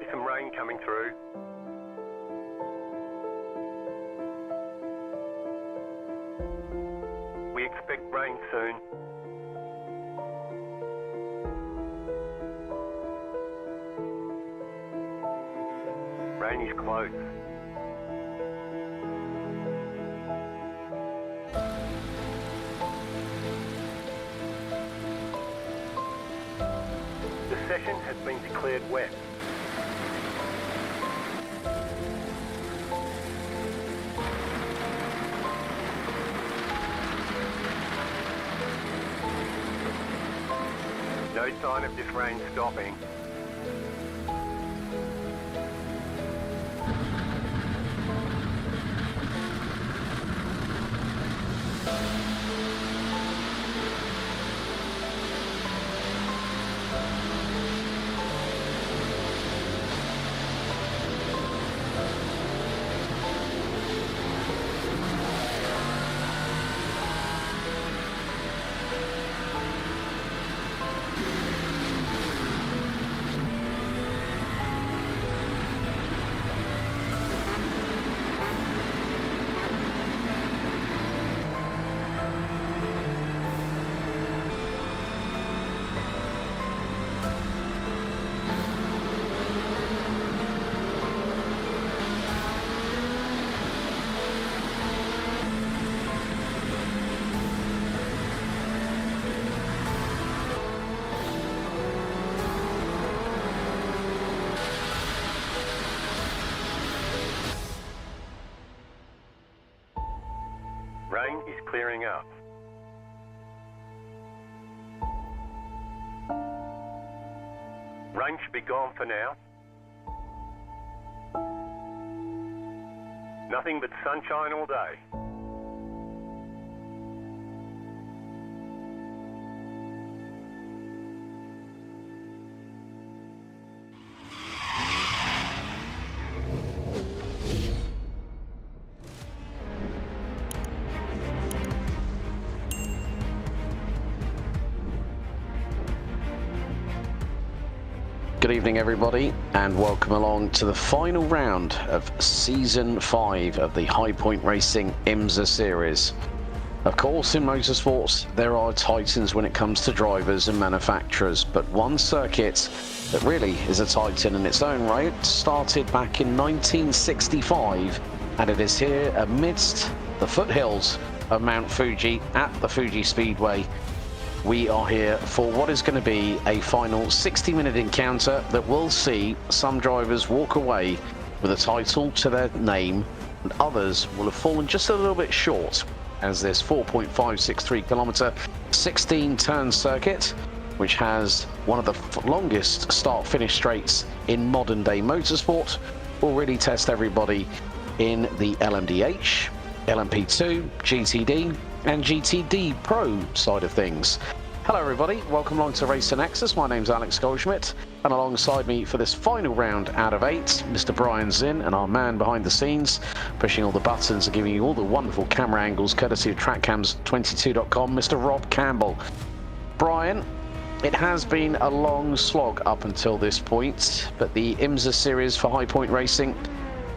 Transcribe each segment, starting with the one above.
be some rain coming through. We expect rain soon. Rain is close. The session has been declared wet. No sign of this rain stopping. Rain is clearing up. Rain should be gone for now. Nothing but sunshine all day. Good evening everybody, and welcome along to the final round of Season 5 of the High Point Racing Imsa Series. Of course, in motorsports there are titans when it comes to drivers and manufacturers, but one circuit that really is a titan in its own right started back in 1965, and it is here amidst the foothills of Mount Fuji at the Fuji Speedway. We are here for what is going to be a final 60-minute encounter that will see some drivers walk away with a title to their name, and others will have fallen just a little bit short, as this 4.563 kilometer 16-turn circuit, which has one of the longest start-finish straights in modern-day motorsport, will really test everybody in the LMDH, LMP2, GTD and GTD Pro side of things. Hello everybody, welcome along to Racer Nexus. My name's Alex Goldschmidt, and alongside me for this final round out of 8, Mr. Brian Zinn, and our man behind the scenes, pushing all the buttons and giving you all the wonderful camera angles courtesy of trackcams22.com, Mr. Rob Campbell. Brian, it has been a long slog up until this point, but the Imsa series for High Point Racing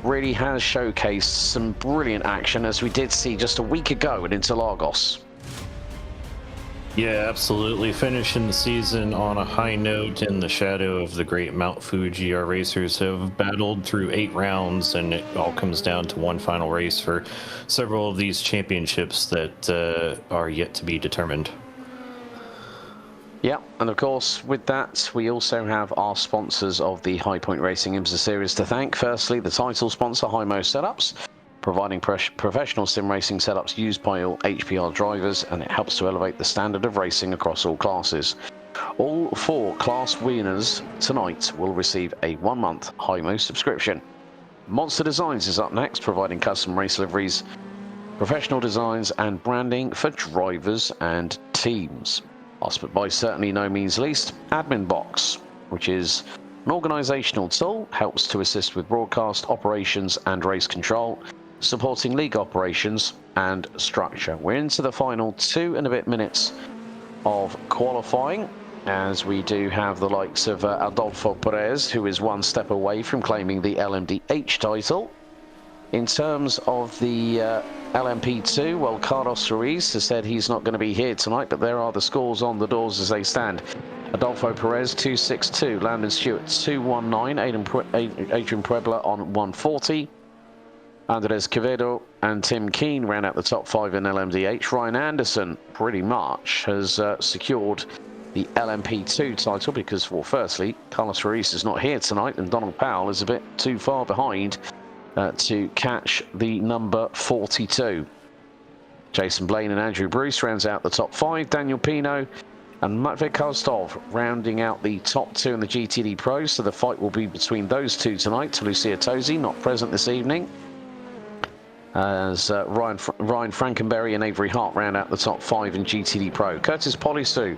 really has showcased some brilliant action, as we did see just a week ago at Interlagos. Yeah, absolutely. Finishing the season on a high note in the shadow of the great Mount Fuji. Our racers have battled through 8 rounds, and it all comes down to one final race for several of these championships that are yet to be determined. Yeah, and of course, with that, we also have our sponsors of the High Point Racing Imsa Series to thank. Firstly, the title sponsor, HiMo Setups, providing professional sim racing setups used by all HPR drivers, and it helps to elevate the standard of racing across all classes. All 4 class winners tonight will receive a 1-month HiMo subscription. Monster Designs is up next, providing custom race liveries, professional designs and branding for drivers and teams. Last but by certainly no means least, Admin Box, which is an organisational tool, helps to assist with broadcast operations and race control, supporting league operations and structure. We're into the final 2 and a bit minutes of qualifying, as we do have the likes of Adolfo Perez, who is one step away from claiming the LMDH title. In terms of the LMP2, well, Carlos Ruiz has said he's not going to be here tonight, but there are the scores on the doors as they stand. Adolfo Perez 262, Landon Stewart 219, Adrian Puebla on 140. Andres Quevedo and Tim Keane round out the top 5 in LMDH. Ryan Anderson pretty much has secured the LMP2 title because, well, firstly, Carlos Ruiz is not here tonight and Donald Powell is a bit too far behind to catch the number 42. Jason Blaine and Andrew Bruce rounds out the top 5. Daniel Pino and Matvey Kostov rounding out the top 2 in the GTD Pro. So the fight will be between those two tonight. Lucia Tosi not present this evening, as Ryan Frankenberry and Avery Hart round out the top 5 in GTD Pro. Curtis Polisu,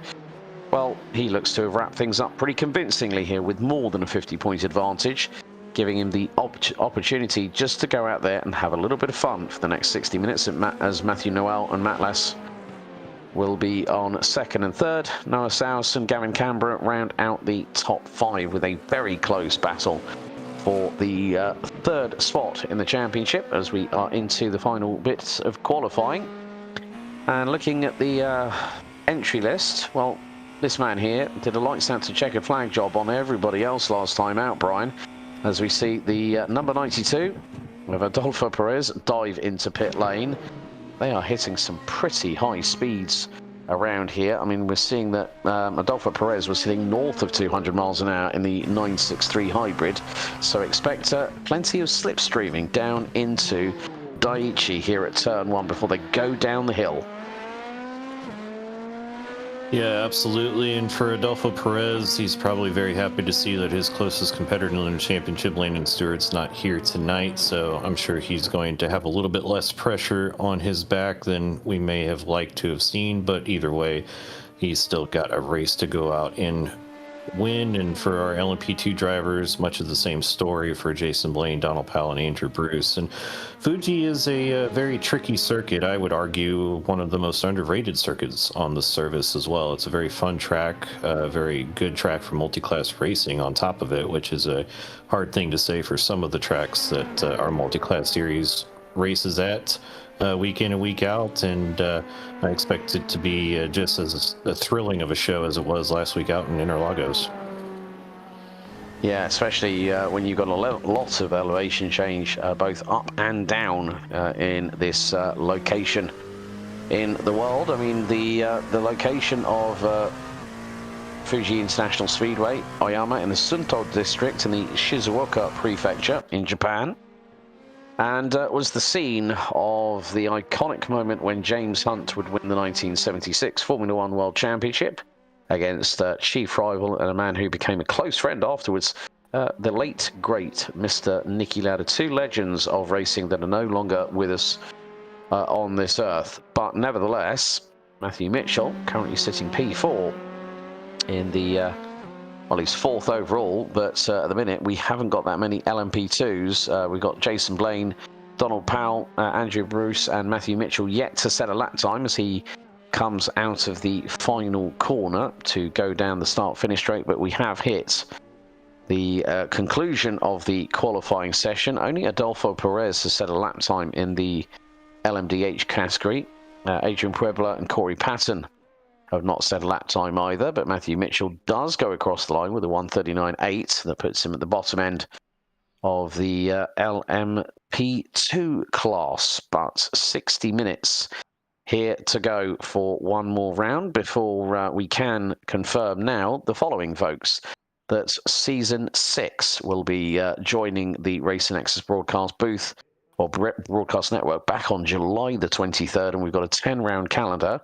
well, he looks to have wrapped things up pretty convincingly here with more than a 50-point advantage, giving him the opportunity just to go out there and have a little bit of fun for the next 60 minutes as Matthew Noel and Matt Lass will be on 2nd and 3rd. Noah Sowers and Gavin Canberra round out the top 5 with a very close battle for the 3rd spot in the championship as we are into the final bits of qualifying. And looking at the entry list, well, this man here did a lights out to checkered flag job on everybody else last time out, Brian, as we see the number 92 of Adolfo Perez dive into pit lane. They are hitting some pretty high speeds around here. I mean, we're seeing that Adolfo Perez was hitting north of 200 miles an hour in the 963 hybrid, so expect plenty of slipstreaming down into Daiichi here at turn 1 before they go down the hill. Yeah, absolutely. And for Adolfo Perez, he's probably very happy to see that his closest competitor in the championship, Landon Stewart's not here tonight. So I'm sure he's going to have a little bit less pressure on his back than we may have liked to have seen. But either way, he's still got a race to go out and win. And for our LMP2 drivers, much of the same story for Jason Blaine, Donald Powell, and Andrew Bruce. And Fuji is a very tricky circuit. I would argue one of the most underrated circuits on the service as well. It's a very fun track, a very good track for multiclass racing on top of it, which is a hard thing to say for some of the tracks that our multiclass series races at week in and week out. And I expect it to be just as a thrilling of a show as it was last week out in Interlagos. Yeah, especially when you've got a lot of elevation change, both up and down in this location in the world. I mean, the location of Fuji International Speedway, Oyama, in the Sunto district in the Shizuoka prefecture in Japan, and was the scene of the iconic moment when James Hunt would win the 1976 Formula One World Championship against chief rival and a man who became a close friend afterwards, the late, great Mr. Niki Lauda. Two legends of racing that are no longer with us on this earth. But nevertheless, Matthew Mitchell, currently sitting P4 in the, well, he's 4th overall, but at the minute we haven't got that many LMP2s. We've got Jason Blaine, Donald Powell, Andrew Bruce, and Matthew Mitchell yet to set a lap time as he comes out of the final corner to go down the start-finish straight. But we have hit the conclusion of the qualifying session. Only Adolfo Perez has set a lap time in the LMDH category. Adrian Puebla and Corey Patton have not set a lap time either, but Matthew Mitchell does go across the line with a 1:39.8 that puts him at the bottom end of the LMP2 class. But 60 minutes here to go for one more round before we can confirm now the following, folks, that Season 6 will be joining the Racer Nexus broadcast booth or broadcast network back on July the 23rd, and we've got a 10-round calendar,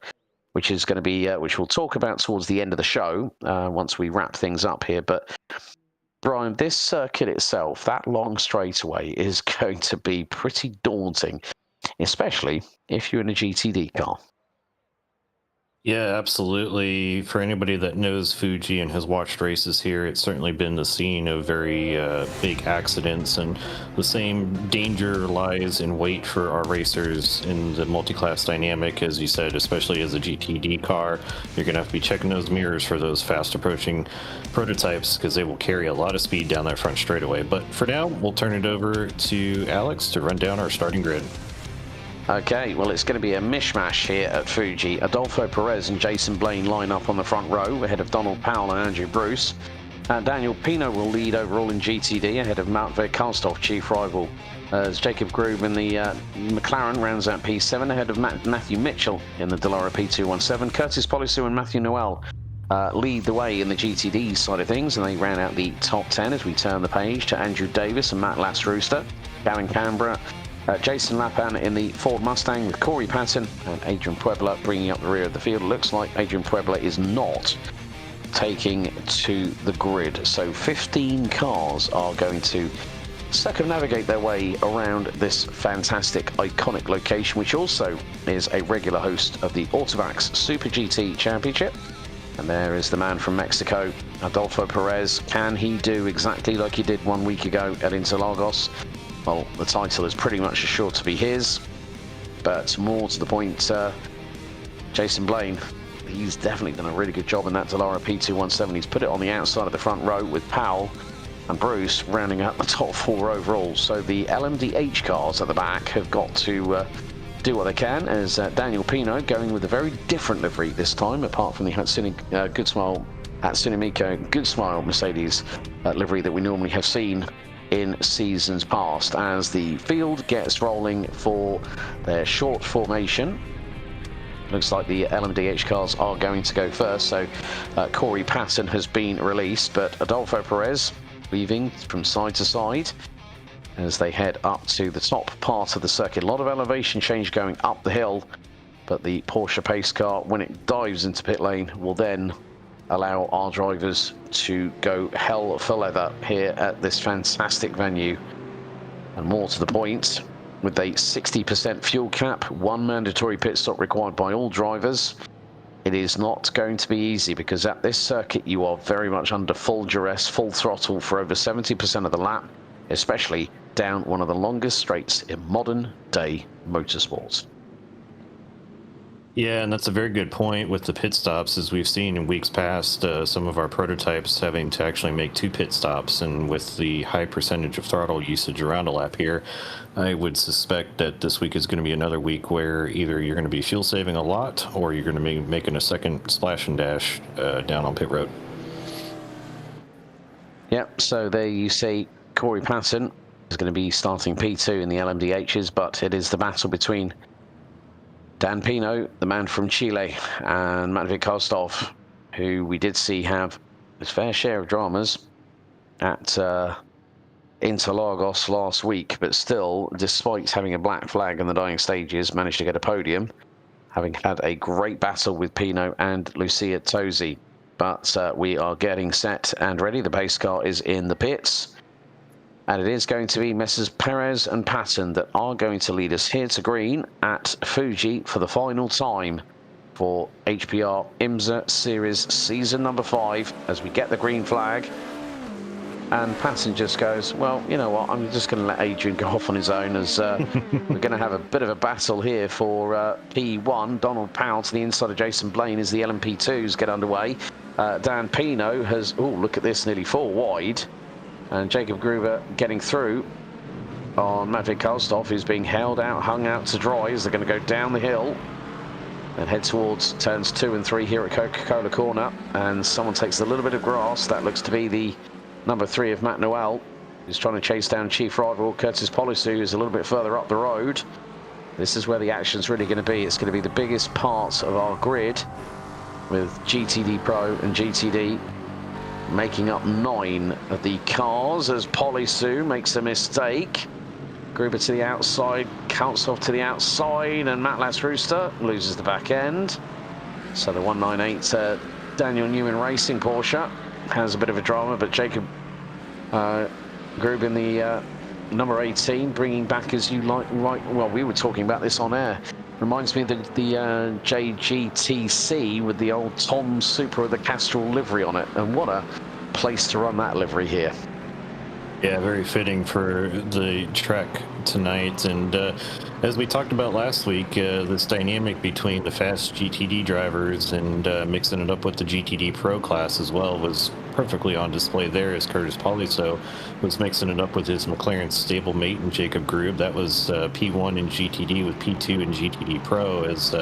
which is going to be, which we'll talk about towards the end of the show once we wrap things up here. But Brian, this circuit itself, that long straightaway, is going to be pretty daunting, especially if you're in a GTD car. Yeah, absolutely. For anybody that knows Fuji and has watched races here, it's certainly been the scene of very big accidents, and the same danger lies in wait for our racers in the multi-class dynamic, as you said, especially as a GTD car. You're going to have to be checking those mirrors for those fast approaching prototypes because they will carry a lot of speed down that front straightaway. But for now, we'll turn it over to Alex to run down our starting grid. Okay, well, it's going to be a mishmash here at Fuji. Adolfo Perez and Jason Blaine line up on the front row ahead of Donald Powell and Andrew Bruce. Daniel Pino will lead overall in GTD ahead of Matvey Karstov, chief rival. As Jacob Grube in the McLaren rounds out P7 ahead of Matthew Mitchell in the Dallara P217. Curtis Polisu and Matthew Noel lead the way in the GTD side of things, and they round out the top 10 as we turn the page to Andrew Davis and Matt Last-Rooster. Gavin Canberra. Jason Lapan in the Ford Mustang with Corey Patton and Adrian Puebla bringing up the rear of the field. It looks like Adrian Puebla is not taking to the grid. So 15 cars are going to circumnavigate their way around this fantastic, iconic location, which also is a regular host of the Autovax Super GT Championship. And there is the man from Mexico, Adolfo Perez. Can he do exactly like he did 1 week ago at Interlagos? Well, the title is pretty much assured to be his, but more to the point, Jason Blaine, he's definitely done a really good job in that Dallara P217. He's put it on the outside of the front row with Powell and Bruce rounding out the top 4 overall. So the LMDH cars at the back have got to do what they can, as Daniel Pino going with a very different livery this time, apart from the Hatsune Miku Good Smile Mercedes livery that we normally have seen in seasons past, as the field gets rolling for their short formation. Looks like the LMDH cars are going to go first, so Corey Patton has been released, but Adolfo Perez weaving from side to side as they head up to the top part of the circuit. A lot of elevation change going up the hill, but the Porsche pace car, when it dives into pit lane, will then allow our drivers to go hell for leather here at this fantastic venue. And more to the point, with a 60% fuel cap, 1 mandatory pit stop required by all drivers, it is not going to be easy, because at this circuit you are very much under full duress, full throttle for over 70% of the lap, especially down one of the longest straights in modern day motorsports. Yeah, and that's a very good point with the pit stops, as we've seen in weeks past, some of our prototypes having to actually make 2 pit stops, and with the high percentage of throttle usage around a lap here, I would suspect that this week is going to be another week where either you're going to be fuel saving a lot, or you're going to be making a second splash and dash down on pit road. Yep, so there you see Corey Patton is going to be starting P2 in the LMDHs, but it is the battle between Dan Pino, the man from Chile, and Matvey Karstov, who we did see have his fair share of dramas at Interlagos last week, but still, despite having a black flag in the dying stages, managed to get a podium, having had a great battle with Pino and Lucia Tosi. But we are getting set and ready. The pace car is in the pits. And it is going to be Messrs. Perez and Patton that are going to lead us here to green at Fuji for the final time for HPR Imsa Series Season number 5, as we get the green flag. And Patton just goes, well, you know what, I'm just going to let Adrian go off on his own, as we're going to have a bit of a battle here for P1. Donald Powell to the inside of Jason Blaine as the LMP2s get underway. Dan Pino has, oh, look at this, nearly 4 wide. And Jacob Gruber getting through on Matvey Karstov, who's being held out, hung out to dry, as they're going to go down the hill and head towards turns 2 and 3 here at Coca-Cola Corner. And someone takes a little bit of grass. That looks to be the number 3 of Matt Noel, who's trying to chase down chief rival Curtis Polisu, who's a little bit further up the road. This is where the action's really going to be. It's going to be the biggest part of our grid, with GTD Pro and GTD making up 9 of the cars, as Polisu makes a mistake. Gruber to the outside, counts off to the outside, and Matt Last-Rooster loses the back end. So the 198 Daniel Newman Racing Porsche has a bit of a drama, but Jacob Gruber in the number 18 bringing back, as you like, right, well, we were talking about this on air Reminds me of the JGTC with the old Tom Supra with the Castrol livery on it. And what a place to run that livery here. Yeah, very fitting for the track tonight. And as we talked about last week, this dynamic between the fast GTD drivers and mixing it up with the GTD Pro class as well was perfectly on display there, as Curtis Poliso was mixing it up with his McLaren stablemate and Jacob Grube. That was P1 in GTD with P2 in GTD Pro. As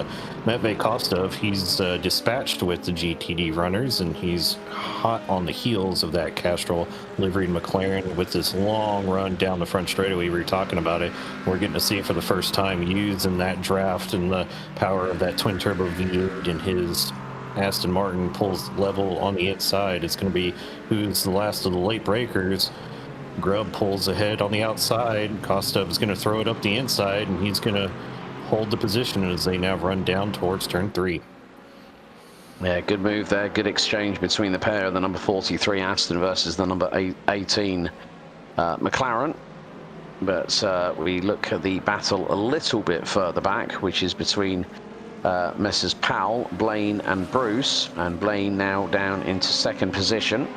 Matvey Kostov, he's dispatched with the GTD runners, and he's hot on the heels of that Castrol liveried McLaren with this long run down the front straightaway. We were talking about it. We're getting to see it for the first time used in that draft, and the power of that twin turbo V8 in his Aston Martin pulls level on the inside. It's going to be who's the last of the late breakers. Grubb pulls ahead on the outside. Kostov is going to throw it up the inside, and he's going to hold the position as they now run down towards turn 3. Yeah, good move there. Good exchange between the pair. The number 43 Aston versus the number 18 McLaren. But we look at the battle a little bit further back, which is between Messrs. Powell, Blaine and Bruce, and Blaine now down into second position.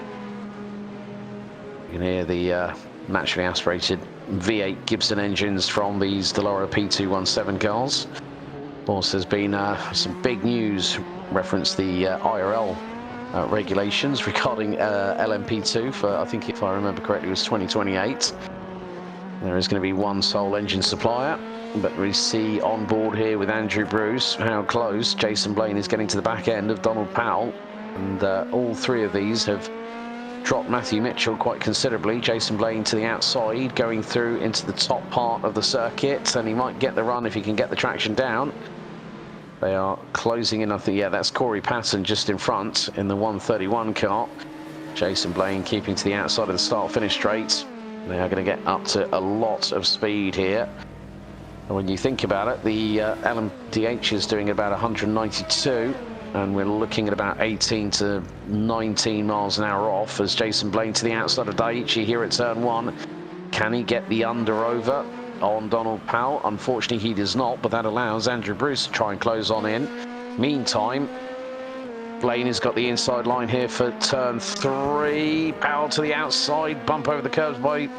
You can hear the naturally aspirated V8 Gibson engines from these Delora P217 cars. Of course, there's been some big news, reference the IRL regulations regarding LMP2 for, I think if I remember correctly, it was 2028. There is going to be one sole engine supplier. But we see on board here with Andrew Bruce how close Jason Blaine is getting to the back end of Donald Powell. And all three of these have dropped Matthew Mitchell quite considerably. Jason Blaine to the outside, going through into the top part of the circuit. And he might get the run if he can get the traction down. They are closing in. I think, yeah, that's Corey Patton just in front in the 131 car. Jason Blaine keeping to the outside of the start-finish straight. They are going to get up to a lot of speed here. And when you think about it, the LMDH is doing about 192, and we're looking at about 18 to 19 miles an hour off as Jason Blaine to the outside of Daiichi here at turn 1. Can he get the under over on Donald Powell? Unfortunately, he does not, but that allows Andrew Bruce to try and close on in. Meantime, Blaine has got the inside line here for turn 3. Powell to the outside, bump over the curbs by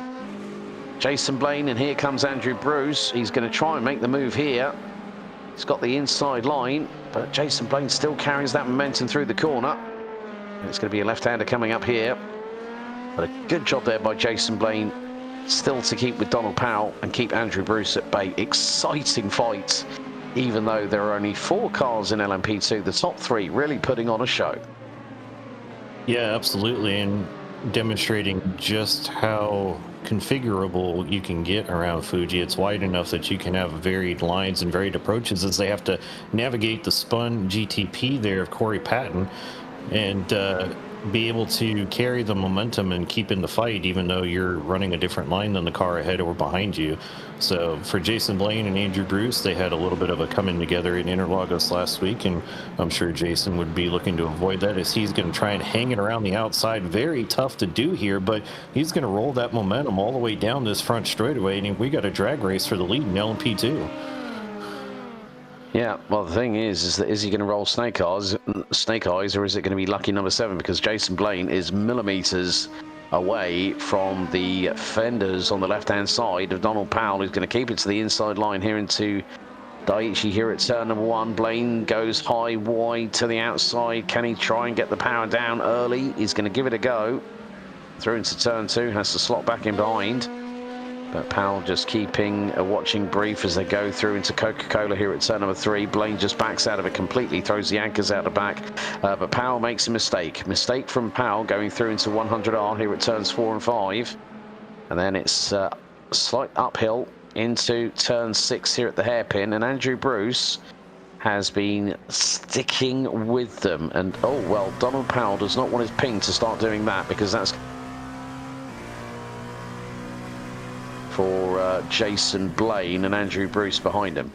Jason Blaine, and here comes Andrew Bruce. He's going to try and make the move here. He's got the inside line, but Jason Blaine still carries that momentum through the corner. And it's going to be a left-hander coming up here. But a good job there by Jason Blaine, still to keep with Donald Powell and keep Andrew Bruce at bay. Exciting fight, even though there are only 4 cars in LMP2. The top 3 really putting on a show. Yeah, absolutely, and demonstrating just how configurable you can get around Fuji. It's wide enough that you can have varied lines and varied approaches as they have to navigate the spun GTP there of Corey Patton and be able to carry the momentum and keep in the fight even though you're running a different line than the car ahead or behind you. So for Jason Blaine and Andrew Bruce, they had a little bit of a coming together in Interlagos last week, and I'm sure Jason would be looking to avoid that as he's going to try and hang it around the outside. Very tough to do here, but he's going to roll that momentum all the way down this front straightaway, and we got a drag race for the lead in LMP2. Yeah, well, the thing is that is he going to roll snake eyes, or is it going to be lucky number 7? Because Jason Blaine is millimeters away from the fenders on the left-hand side of Donald Powell, who's going to keep it to the inside line here into Daiichi here at turn number 1. Blaine goes high, wide to the outside. Can he try and get the power down early? He's going to give it a go. Through into turn 2, has to slot back in behind. But Powell just keeping a watching brief as they go through into Coca-Cola here at turn number 3. Blaine just backs out of it completely, throws the anchors out the back. But Powell makes a mistake. Mistake from Powell going through into 100R here at turns 4 and 5. And then it's slight uphill into turn 6 here at the hairpin. And Andrew Bruce has been sticking with them. And, oh, well, Donald Powell does not want his ping to start doing that, because that's for Jason Blaine and Andrew Bruce behind him.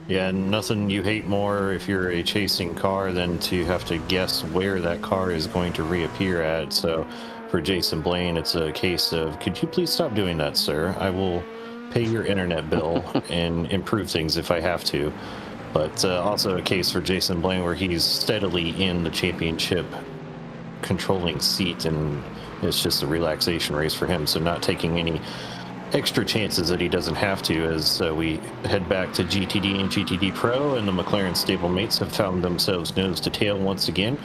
Yeah, nothing you hate more if you're a chasing car than to have to guess where that car is going to reappear at. So for Jason Blaine, it's a case of, could you please stop doing that, sir? I will pay your internet bill and improve things if I have to. But also a case for Jason Blaine where he's steadily in the championship controlling seat, and it's just a relaxation race for him. So not taking any extra chances that he doesn't have to, as we head back to GTD and GTD Pro, and the McLaren stablemates have found themselves nose to tail once again.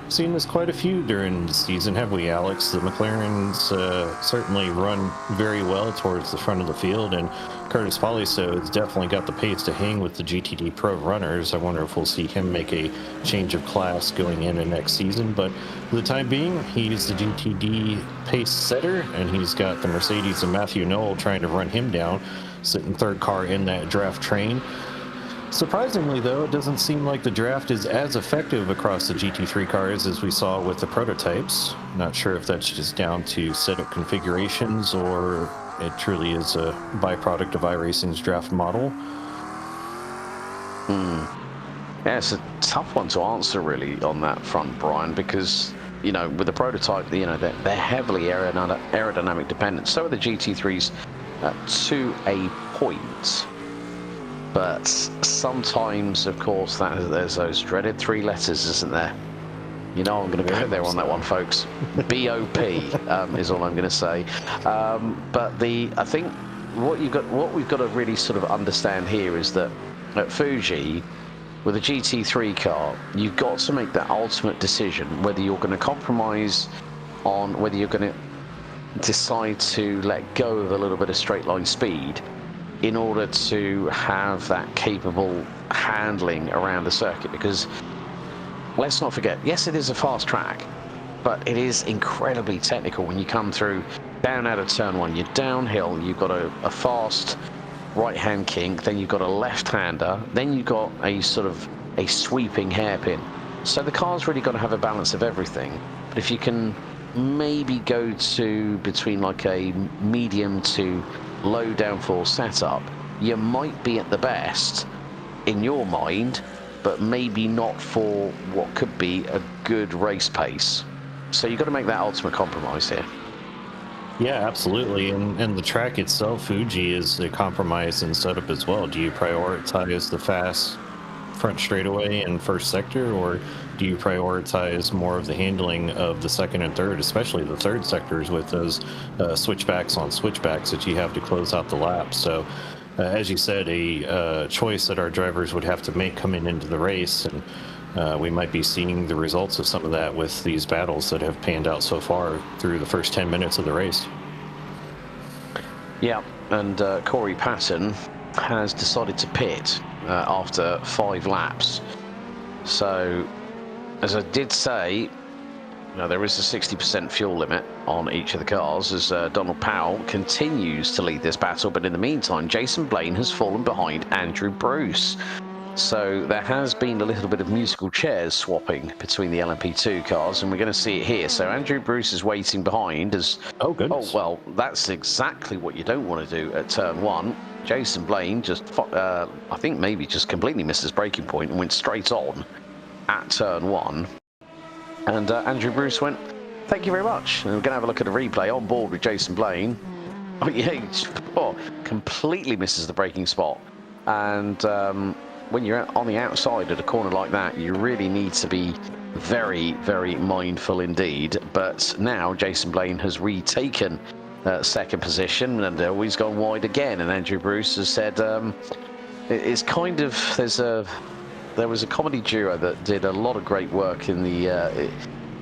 Seen this quite a few during the season, have we, Alex? The McLarens certainly run very well towards the front of the field, and Curtis Poliso has definitely got the pace to hang with the GTD Pro runners. I wonder if we'll see him make a change of class going into next season, but for the time being, he's the GTD pace setter, and he's got the Mercedes and Matthew Knoll trying to run him down, sitting third car in that draft train. Surprisingly, though, it doesn't seem like the draft is as effective across the GT3 cars as we saw with the prototypes. Not sure if that's just down to setup configurations or it truly is a byproduct of iRacing's draft model. Yeah, it's a tough one to answer, really, on that front, Brian, because, you know, with the prototype, you know, they're heavily aerodynamic dependent. So are the GT3s to a point. But sometimes, of course, there's those dreaded three letters, isn't there? You know, I'm going to go there on that one, folks. BOP is all I'm going to say. But I think what we've got to really sort of understand here is that at Fuji, with a GT3 car, you've got to make that ultimate decision whether you're going to compromise on whether you're going to decide to let go of a little bit of straight line speed in order to have that capable handling around the circuit. Because let's not forget, yes, it is a fast track, but it is incredibly technical when you come through down out of turn one. You're downhill, you've got a fast right-hand kink, then you've got a left-hander, then you've got a sort of a sweeping hairpin. So the car's really got to have a balance of everything. But if you can maybe go to between like a medium to low downforce setup, you might be at the best in your mind, but maybe not for what could be a good race pace. So you've got to make that ultimate compromise here. Yeah, absolutely. And the track itself, Fuji, is a compromise in setup as well. Do you prioritize the fast front straightaway and first sector, or do you prioritize more of the handling of the second and third, especially the third sectors with those switchbacks on switchbacks that you have to close out the lap? So as you said, a choice that our drivers would have to make coming into the race, and we might be seeing the results of some of that with these battles that have panned out so far through the first 10 minutes of the race. Yeah, and Corey Patton has decided to pit after 5 laps. So, as I did say, there is a 60% fuel limit on each of the cars as Donald Powell continues to lead this battle, but in the meantime, Jason Blaine has fallen behind Andrew Bruce. So there has been a little bit of musical chairs swapping between the LMP2 cars, and we're going to see it here. So Andrew Bruce is waiting behind as... Oh, goodness. Oh, well, that's exactly what you don't want to do at turn 1. Jason Blaine just, I think maybe just completely missed his braking point and went straight on at turn 1. And Andrew Bruce went, thank you very much. And we're going to have a look at a replay on board with Jason Blaine. Oh, yeah, he completely misses the braking spot. And when you're on the outside at a corner like that, you really need to be very, very mindful indeed. But now Jason Blaine has retaken second position, and he's gone wide again. And Andrew Bruce has said, it's kind of, there was a comedy duo that did a lot of great work in the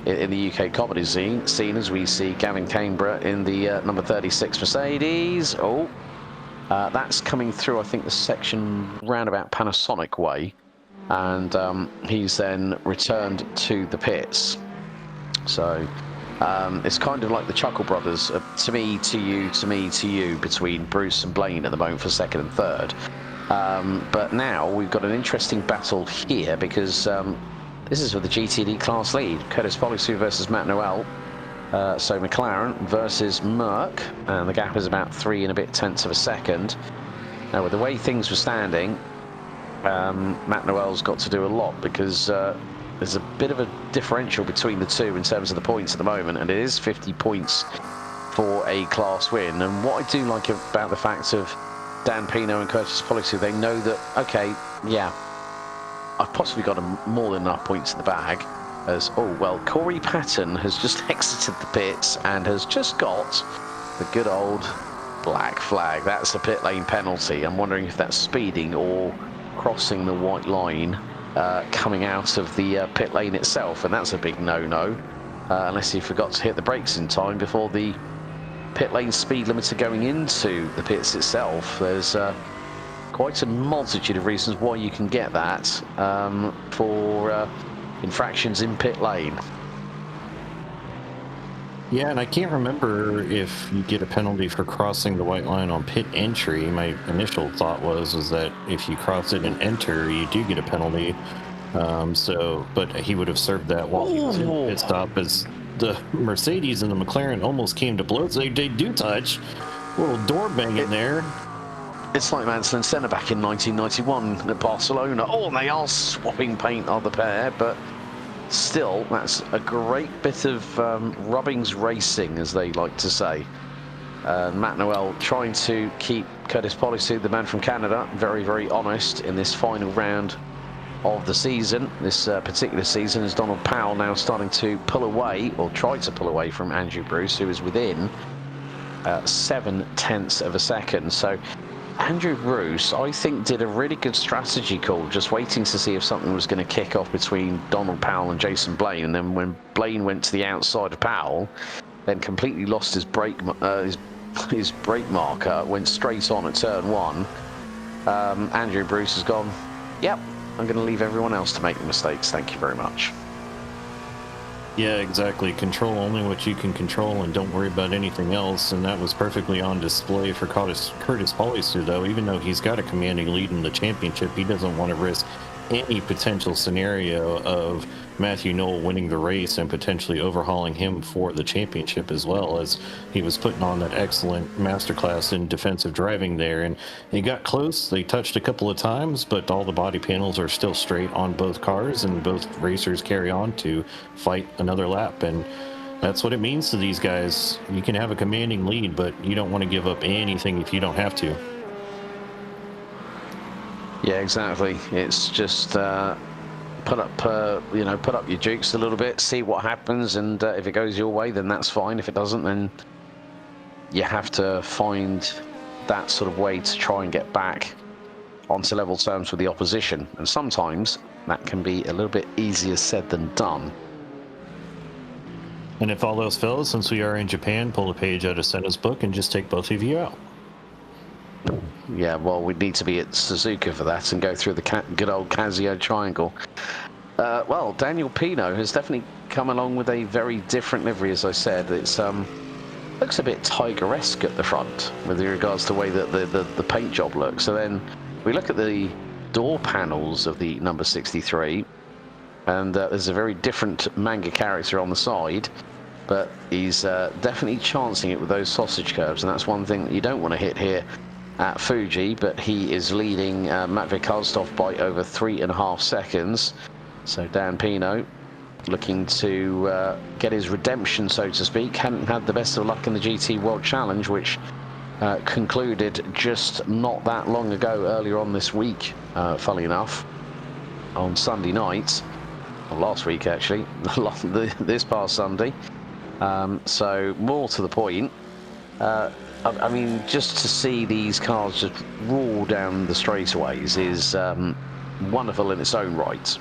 UK comedy scene, as we see Gavin Canberra in the number 36 Mercedes. Oh, that's coming through, I think, the section roundabout Panasonic way, and he's then returned to the pits. So it's kind of like the Chuckle Brothers, to me, to you, to me, to you, between Bruce and Blaine at the moment for second and third. But now we've got an interesting battle here, because this is for the GTD class lead. Curtis Polisu versus Matt Noel. So McLaren versus Merck, and the gap is about 3 and a bit tenths of a second. Now, with the way things were standing, Matt Noel's got to do a lot, because there's a bit of a differential between the two in terms of the points at the moment, and it is 50 points for a class win. And what I do like about the fact of Dan Pino and Curtis Policy, they know that, okay, yeah, I've possibly got more than enough points in the bag. As, oh, well, Corey Patton has just exited the pits and has just got the good old black flag. That's a pit lane penalty. I'm wondering if that's speeding or crossing the white line coming out of the pit lane itself, and that's a big no-no, unless he forgot to hit the brakes in time before the pit lane speed limiter going into the pits itself. There's quite a multitude of reasons why you can get that for infractions in pit lane. Yeah, and I can't remember if you get a penalty for crossing the white line on pit entry. My initial thought was that if you cross it and enter, you do get a penalty. But he would have served that while he was in pit stop, as the Mercedes and the McLaren almost came to blows. They do touch. A little door banging there. It's like Mansell and Senna back in 1991 at Barcelona. Oh, and they are swapping paint on the pair, but still, that's a great bit of rubbings racing, as they like to say. Matt Noel trying to keep Curtis Policy, the man from Canada, very, very honest in this final round of the season. This particular season, as Donald Powell now starting to pull away, or try to pull away from Andrew Bruce, who is within 0.7 of a second. So Andrew Bruce, I think, did a really good strategy call, just waiting to see if something was going to kick off between Donald Powell and Jason Blaine, and then when Blaine went to the outside of Powell, then completely lost his brake marker, went straight on at turn one. Andrew Bruce has gone, yep, I'm going to leave everyone else to make the mistakes, thank you very much. Yeah, exactly. Control only what you can control and don't worry about anything else. And that was perfectly on display for Curtis Policy, though. Even though he's got a commanding lead in the championship, he doesn't want to risk any potential scenario of Matthew Knoll winning the race and potentially overhauling him for the championship, as well, as he was putting on that excellent masterclass in defensive driving there. And he got close. They touched a couple of times, but all the body panels are still straight on both cars, and both racers carry on to fight another lap. And that's what it means to these guys. You can have a commanding lead, but you don't want to give up anything if you don't have to. Yeah, exactly. It's just put up your jukes a little bit, see what happens, and if it goes your way, then that's fine. If it doesn't, then you have to find that sort of way to try and get back onto level terms with the opposition. And sometimes that can be a little bit easier said than done. And if all else fails, since we are in Japan, pull a page out of Senna's book and just take both of you out. Yeah, well, we need to be at Suzuka for that and go through the good old Casio triangle. Well, Daniel Pino has definitely come along with a very different livery, as I said. It's looks a bit Tiger-esque at the front with regards to the way that the paint job looks. So then we look at the door panels of the number 63, and there's a very different manga character on the side, but he's definitely chancing it with those sausage curves, and that's one thing that you don't want to hit here at Fuji. But he is leading Matvei Karstov by over 3.5 seconds. So Dan Pino looking to get his redemption, so to speak. Hadn't had the best of luck in the GT World Challenge, which concluded just not that long ago, earlier on this week, funnily enough, on Sunday night, or last week actually, this past Sunday. So more to the point, I mean, just to see these cars just roar down the straightaways is wonderful in its own right.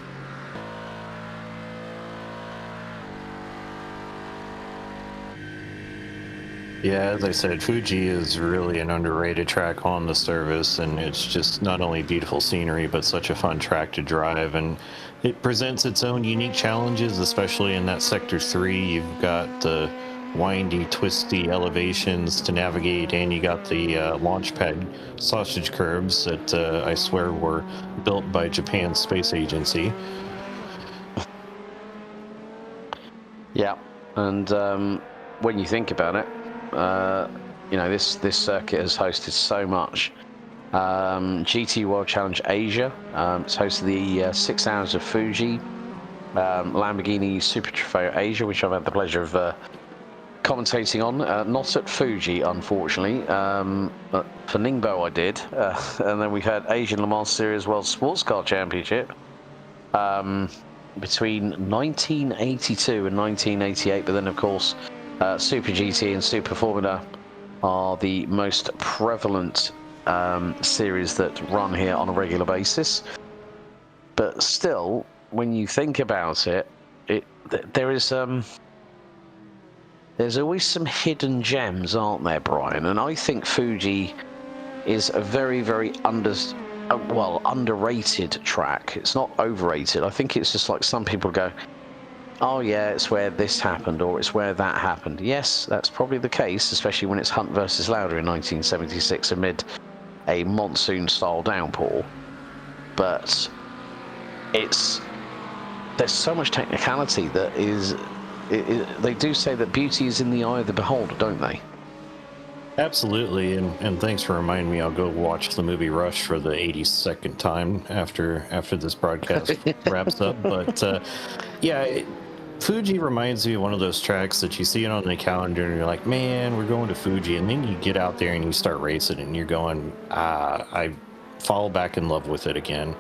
Yeah, as I said, Fuji is really an underrated track on the service, and it's just not only beautiful scenery, but such a fun track to drive. And it presents its own unique challenges, especially in that Sector 3. You've got the windy, twisty elevations to navigate, and you got the launch pad sausage curbs that I swear were built by Japan's space agency. Yeah, and when you think about it, you know, this circuit has hosted so much. GT World Challenge Asia, it's hosted the 6 Hours of Fuji, Lamborghini Super Trofeo Asia, which I've had the pleasure of commentating on, not at Fuji, unfortunately, but for Ningbo I did. And then we had Asian Le Mans Series World Sports Car Championship between 1982 and 1988, but then of course Super GT and Super Formula are the most prevalent series that run here on a regular basis. But still, when you think about it, there's always some hidden gems, aren't there, Brian? And I think Fuji is a very, very underrated track. It's not overrated. I think it's just like some people go, oh yeah, it's where this happened or it's where that happened. Yes, that's probably the case, especially when it's Hunt versus Lauda in 1976 amid a monsoon-style downpour. But there's so much technicality that is... they do say that beauty is in the eye of the beholder, don't they? Absolutely, and thanks for reminding me. I'll go watch the movie Rush for the 82nd time after this broadcast wraps up. But Fuji reminds me of one of those tracks that you see it on the calendar and you're like, man, we're going to Fuji, and then you get out there and you start racing and you're going, I fall back in love with it again.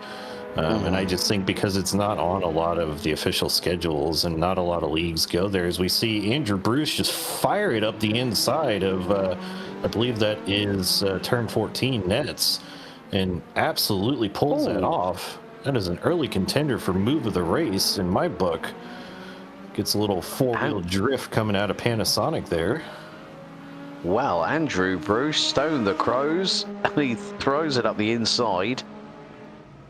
And I just think because it's not on a lot of the official schedules and not a lot of leagues go there, as we see Andrew Bruce just fire it up the inside of, I believe that is turn 14 nets, and absolutely pulls that off. That is an early contender for move of the race in my book. Gets a little four-wheel drift coming out of Panasonic there. Well, Andrew Bruce stoned the crows, and he throws it up the inside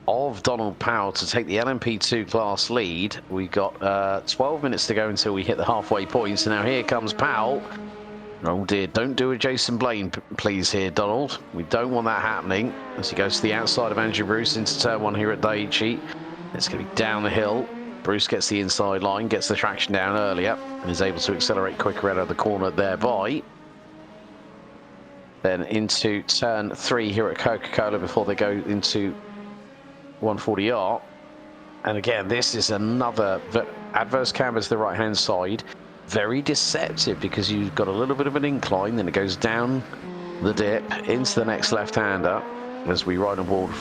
of Donald Powell to take the LMP2 class lead. We've got 12 minutes to go until we hit the halfway point. So now here comes Powell. Oh dear, don't do a Jason Blaine, please, here, Donald. We don't want that happening. As he goes to the outside of Andrew Bruce into turn one here at Daiichi. It's going to be down the hill. Bruce gets the inside line, gets the traction down earlier, and is able to accelerate quicker out of the corner thereby. Then into turn three here at Coca-Cola before they go into 140R. And again, this is another adverse camber to the right hand side, very deceptive because you've got a little bit of an incline, then it goes down the dip into the next left-hander as we ride on board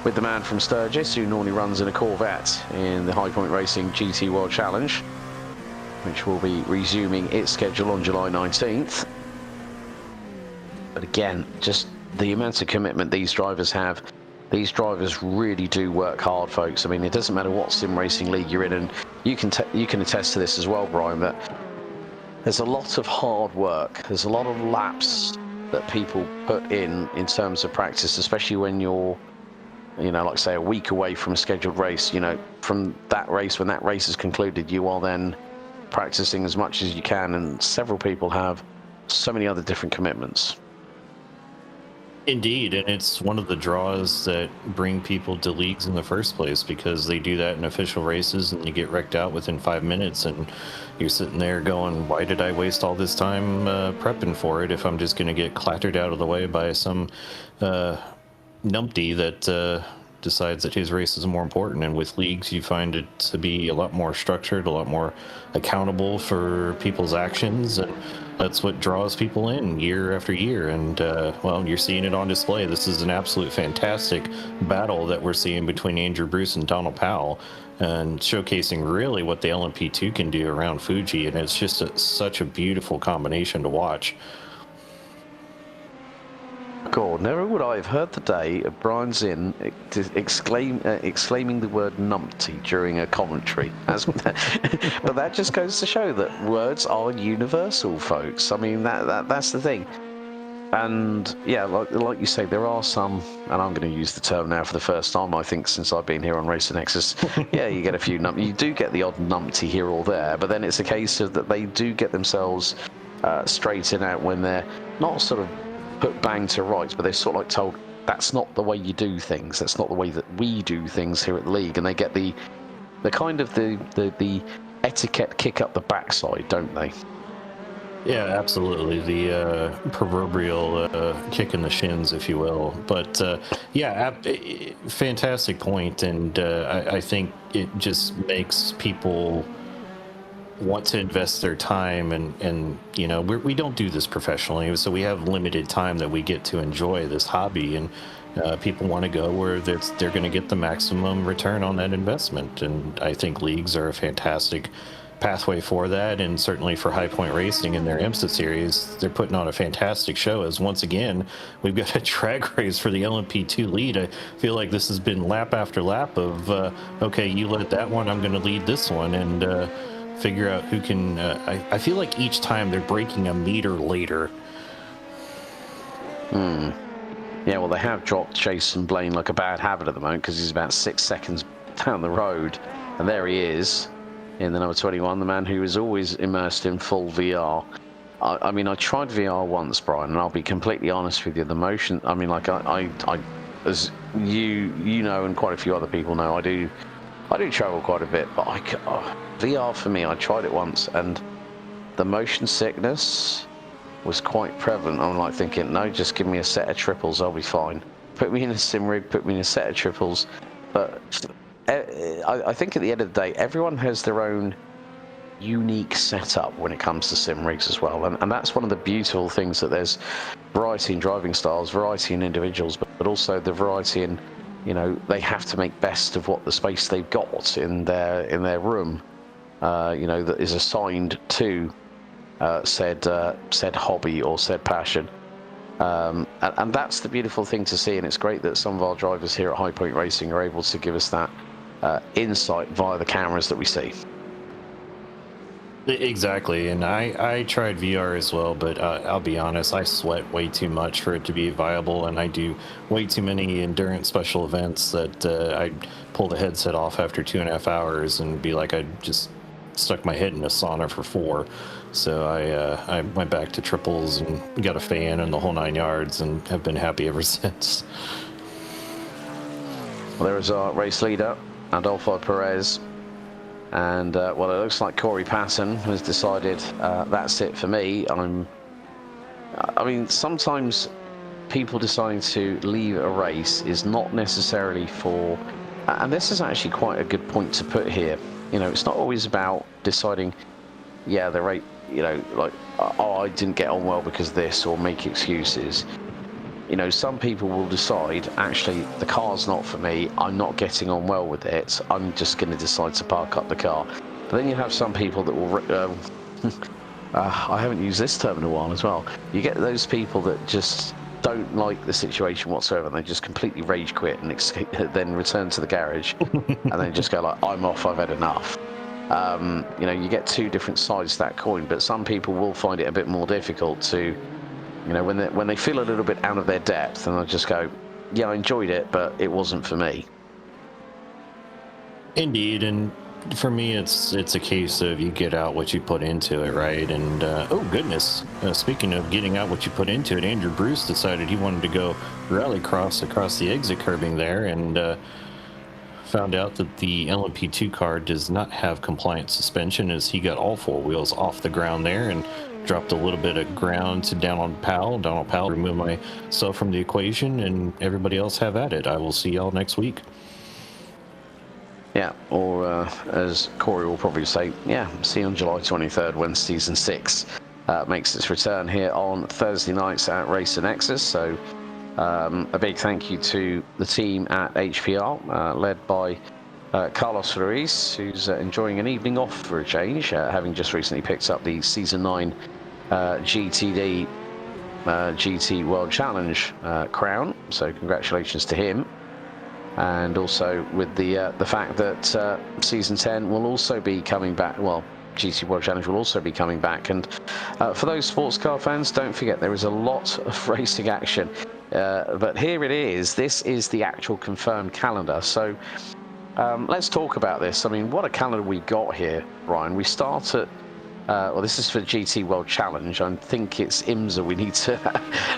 with the man from Sturgis who normally runs in a Corvette in the High Point Racing GT World Challenge, which will be resuming its schedule on July 19th. But again, just the amount of commitment these drivers have. These drivers really do work hard, folks. I mean, it doesn't matter what sim racing league you're in, and you can attest to this as well, Brian, that there's a lot of hard work. There's a lot of laps that people put in terms of practice, especially when you're, like say a week away from a scheduled race. From that race, when that race is concluded, you are then practicing as much as you can, and several people have so many other different commitments. Indeed, and it's one of the draws that bring people to leagues in the first place, because they do that in official races and you get wrecked out within 5 minutes and you're sitting there going, why did I waste all this time prepping for it if I'm just going to get clattered out of the way by some numpty that decides that his race is more important. And with leagues, you find it to be a lot more structured, a lot more accountable for people's actions, and that's what draws people in year after year. And well, you're seeing it on display. This is an absolute fantastic battle that we're seeing between Andrew Bruce and Donald Powell, and showcasing really what the LMP2 can do around Fuji. And it's just such a beautiful combination to watch. God, never would I have heard the day of Brian Zinn exclaiming the word numpty during a commentary. But that just goes to show that words are universal, folks. I mean, that's the thing. And yeah, like you say, there are some, and I'm going to use the term now for the first time, I think, since I've been here on Racer Nexus. Yeah, you get a few you do get the odd numpty here or there, but then it's a case of that they do get themselves straightened out when they're not sort of put bang to rights, but they're sort of like told that's not the way you do things, that's not the way that we do things here at the league, and they get the kind of the etiquette kick up the backside, don't they? Yeah, absolutely. The proverbial kick in the shins, if you will. But yeah, fantastic point, and I think it just makes people want to invest their time, and you know, we don't do this professionally, so we have limited time that we get to enjoy this hobby, and people want to go where they're going to get the maximum return on that investment, and I think leagues are a fantastic pathway for that. And certainly for High Point Racing in their Imsa series, they're putting on a fantastic show, as once again we've got a drag race for the LMP2 lead. I feel like this has been lap after lap of okay, you led that one, I'm going to lead this one, and figure out who can I feel like each time they're breaking a meter later. Yeah, well, they have dropped Jason Blaine like a bad habit at the moment, because he's about 6 seconds down the road, and there he is in the number 21, the man who is always immersed in full VR. I mean, I tried VR once, Brian, and I'll be completely honest with you. The motion, I mean, like I as you know, and quite a few other people know, I do travel quite a bit, but VR for me, I tried it once, and the motion sickness was quite prevalent. I'm like thinking, no, just give me a set of triples, I'll be fine. Put me in a sim rig, put me in a set of triples. But I think at the end of the day, everyone has their own unique setup when it comes to sim rigs as well, and that's one of the beautiful things, that there's variety in driving styles, variety in individuals, but also the variety in, you know, they have to make best of what the space they've got in their room, you know, that is assigned to said hobby or said passion, and that's the beautiful thing to see. And it's great that some of our drivers here at High Point Racing are able to give us that insight via the cameras that we see. Exactly, and I tried VR as well, but I'll be honest, I sweat way too much for it to be viable, and I do way too many endurance special events that I pull the headset off after 2.5 hours and be like, I just stuck my head in a sauna for 4. So I went back to triples and got a fan and the whole 9 yards, and have been happy ever since. Well, there is our race leader, Adolfo Perez. And well, it looks like Corey Patton has decided that's it for me. I mean, sometimes people deciding to leave a race is not necessarily for, and this is actually quite a good point to put here. You know, it's not always about deciding, yeah, the rate, you know, like, oh, I didn't get on well because of this, or make excuses. You know, some people will decide, actually, the car's not for me, I'm not getting on well with it, I'm just going to decide to park up the car. But then you have some people that will, I haven't used this term in a while as well. You get those people that just don't like the situation whatsoever, and they just completely rage quit and then return to the garage and then just go like, I'm off, I've had enough. You know, you get two different sides to that coin, but some people will find it a bit more difficult to, you know, when they feel a little bit out of their depth, and they'll just go, yeah, I enjoyed it, but it wasn't for me. Indeed, and for me, it's a case of you get out what you put into it, right? And oh goodness, speaking of getting out what you put into it, Andrew Bruce decided he wanted to go rallycross across the exit curbing there, and found out that the LMP2 car does not have compliant suspension, as he got all 4 wheels off the ground there and dropped a little bit of ground to down on Powell. Donald Powell, remove myself from the equation, and everybody else have at it. I will see y'all next week. Yeah, or as Corey will probably say, yeah, see you on July 23rd when Season 6 makes its return here on Thursday nights at Racer Nexus. So a big thank you to the team at HPR, led by Carlos Ruiz, who's enjoying an evening off for a change, having just recently picked up the Season 9 GTD GT World Challenge crown. So congratulations to him. And also with the fact that Season 10 will also be coming back, well, GT World Challenge will also be coming back. And for those sports car fans, don't forget there is a lot of racing action. But here it is. This is the actual confirmed calendar. So let's talk about this. I mean, what a calendar we've got here, Brian. We start at, well, this is for GT World Challenge. I think it's Imsa we need to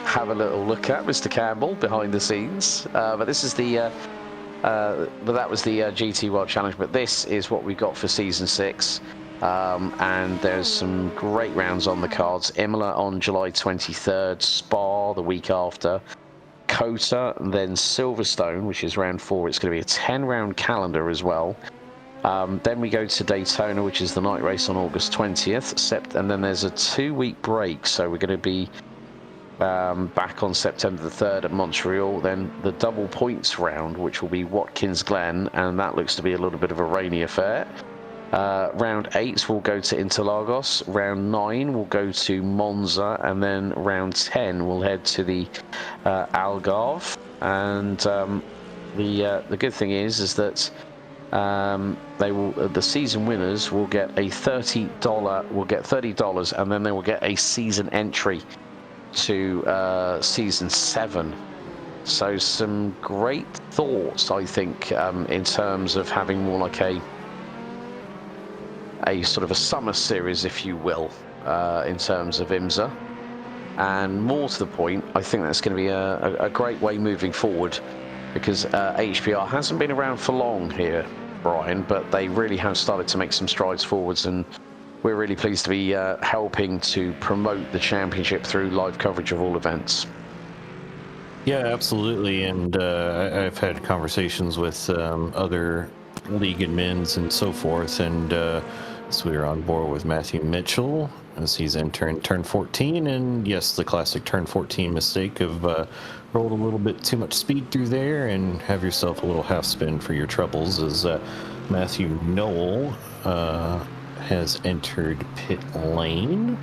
have a little look at, Mr. Campbell, behind the scenes. But this is the, but that was the GT World Challenge. But this is what we've got for Season 6. And there's some great rounds on the cards. Imola on July 23rd, Spa the week after, Kota, and then Silverstone, which is round 4. It's going to be a 10-round calendar as well. Then we go to Daytona, which is the night race on August 20th, and then there's a 2-week break, so we're going to be back on September the 3rd at Montreal. Then the double points round, which will be Watkins Glen, and that looks to be a little bit of a rainy affair. Round 8 will go to Interlagos, round 9 will go to Monza, and then round 10 will head to the Algarve. And the good thing is that the season winners will get a $30, and then they will get a season entry to season 7. So some great thoughts, I think, in terms of having more like a sort of a summer series, if you will, in terms of Imsa. And more to the point, I think that's going to be a great way moving forward, because HPR hasn't been around for long here, Brian, but they really have started to make some strides forwards, and we're really pleased to be helping to promote the championship through live coverage of all events. Yeah, absolutely. And I've had conversations with other league admins and so forth, and so we're on board with Matthew Mitchell as he's entering turn 14. And yes, the classic turn 14 mistake of rolled a little bit too much speed through there and have yourself a little half spin for your troubles, as Matthew Knoll has entered pit lane.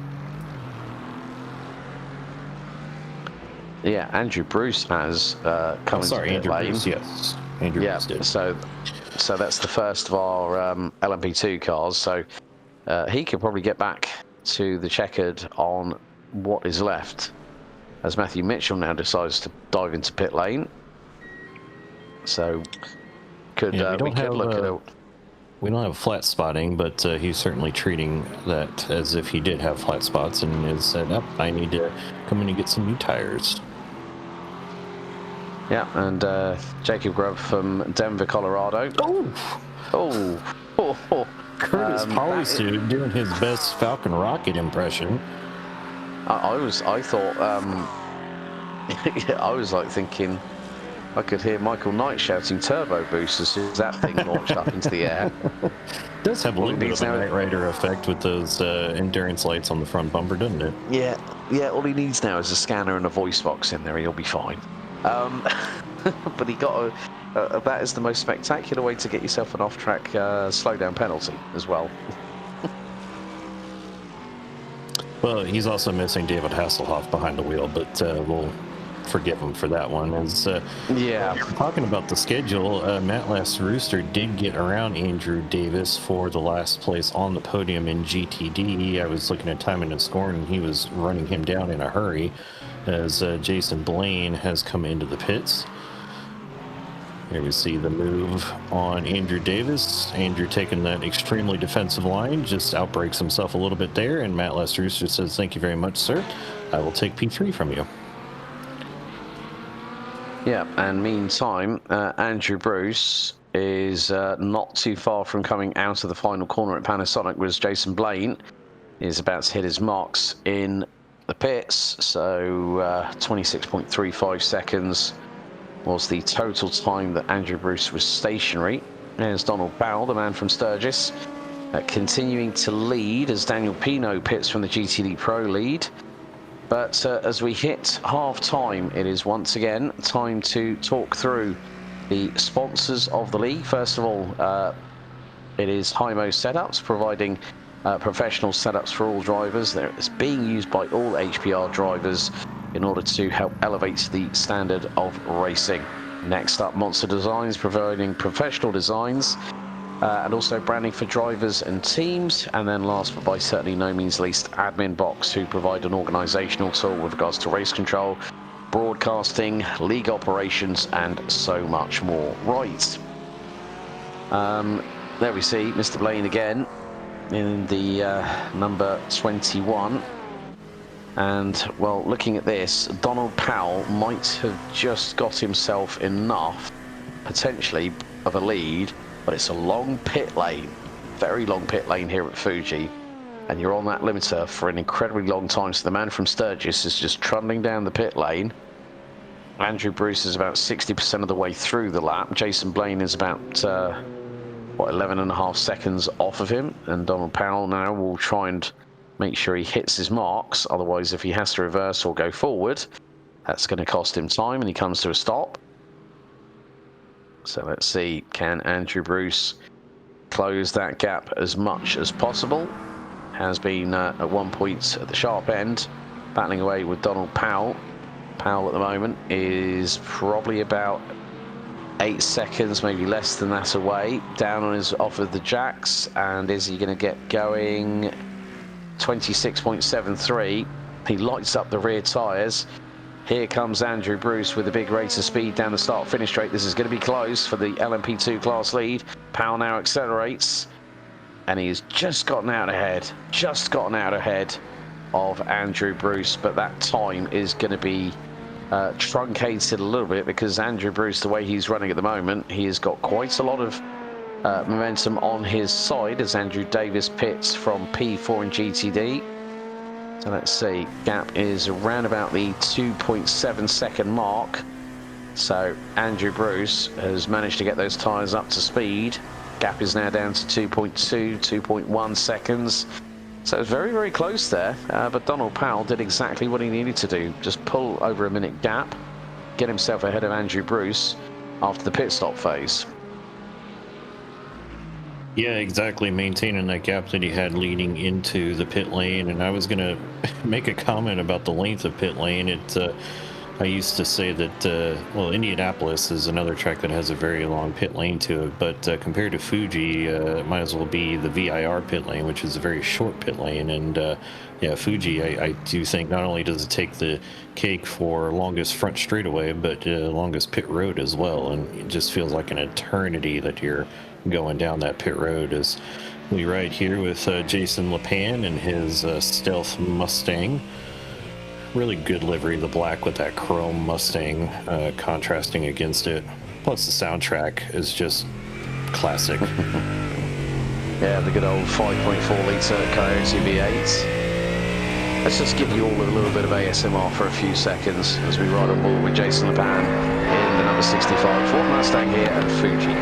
Yeah, Andrew Bruce has come into pit Andrew lane. Bruce, yes. Andrew Bruce did. So that's the first of our LMP2 cars. So he could probably get back to the checkered on what is left, as Matthew Mitchell now decides to dive into pit lane. So we could look at it. We don't have flat spotting, but he's certainly treating that as if he did have flat spots and has said, "Up, I need to come in and get some new tires." Yeah, and Jacob Grubb from Denver, Colorado. Curtis Polysuit doing his best Falcon Rocket impression. I thought I was like thinking I could hear Michael Knight shouting turbo boost as soon as that thing launched up into the air. Does have a little bit of a Knight Rider effect with those endurance lights on the front bumper, doesn't it? Yeah, all he needs now is a scanner and a voice box in there, he'll be fine. But he got that is the most spectacular way to get yourself an off-track slowdown penalty as well. Well, he's also missing David Hasselhoff behind the wheel, but we'll forgive him for that one. As talking about the schedule, Matt Last Rooster did get around Andrew Davis for the last place on the podium in GTD. I was looking at timing and scoring, and he was running him down in a hurry, as Jason Blaine has come into the pits. Here we see the move on Andrew Davis. Andrew taking that extremely defensive line, just outbreaks himself a little bit there, and Matt Last Rooster says, "Thank you very much, sir. I will take P3 from you." Yeah, and meantime, Andrew Bruce is not too far from coming out of the final corner at Panasonic, whereas Jason Blaine is about to hit his marks in the pits. So 26.35 seconds was the total time that Andrew Bruce was stationary. There's Donald Powell, the man from Sturgis, continuing to lead as Daniel Pino pits from the GTD Pro lead. But as we hit half-time, it is once again time to talk through the sponsors of the league. First of all, it is Hymo Setups, providing professional setups for all drivers. It's being used by all HPR drivers in order to help elevate the standard of racing. Next up, Monster Designs, providing professional designs and also branding for drivers and teams. And then last but by certainly no means least, Admin Box, who provide an organizational tool with regards to race control, broadcasting, league operations, and so much more. Right. There we see Mr. Blaine again in the number 21. And, well, looking at this, Donald Powell might have just got himself enough, potentially, of a lead, but it's a long pit lane, very long pit lane here at Fuji, and you're on that limiter for an incredibly long time. So the man from Sturgis is just trundling down the pit lane. Andrew Bruce is about 60% of the way through the lap. Jason Blaine is about what, 11.5 seconds off of him, and Donald Powell now will try and make sure he hits his marks. Otherwise, if he has to reverse or go forward, that's going to cost him time, and he comes to a stop. So let's see, can Andrew Bruce close that gap as much as possible? Has been at one point at the sharp end, battling away with Donald Powell. Powell at the moment is probably about 8 seconds, maybe less than that away, down on his off of the jacks. And is he going to get going? 26.73. He lights up the rear tyres. Here comes Andrew Bruce with a big rate of speed down the start-finish straight. This is going to be close for the LMP2 class lead. Powell now accelerates, and he's just gotten out ahead of Andrew Bruce, but that time is going to be truncated a little bit because Andrew Bruce, the way he's running at the moment, he has got quite a lot of momentum on his side as Andrew Davis pits from P4 in GTD. So let's see, gap is around about the 2.7 second mark. So Andrew Bruce has managed to get those tyres up to speed. Gap is now down to 2.2, 2.1 seconds. So it's very, very close there. But Donald Powell did exactly what he needed to do. Just pull over a minute gap, get himself ahead of Andrew Bruce after the pit stop phase. Yeah, exactly. Maintaining that gap that he had leading into the pit lane. And I was going to make a comment about the length of pit lane. I used to say that, well, Indianapolis is another track that has a very long pit lane to it. But compared to Fuji, it might as well be the VIR pit lane, which is a very short pit lane. And yeah, Fuji, I do think not only does it take the cake for longest front straightaway, but longest pit road as well. And it just feels like an eternity that you're going down that pit road as we ride here with Jason LePan and his Stealth Mustang. Really good livery, the black with that chrome Mustang contrasting against it. Plus the soundtrack is just classic. Yeah, the good old 5.4 litre Coyote V8. Let's just give you all a little bit of ASMR for a few seconds as we ride on board with Jason LePan in the number 65 Ford Mustang here at Fuji.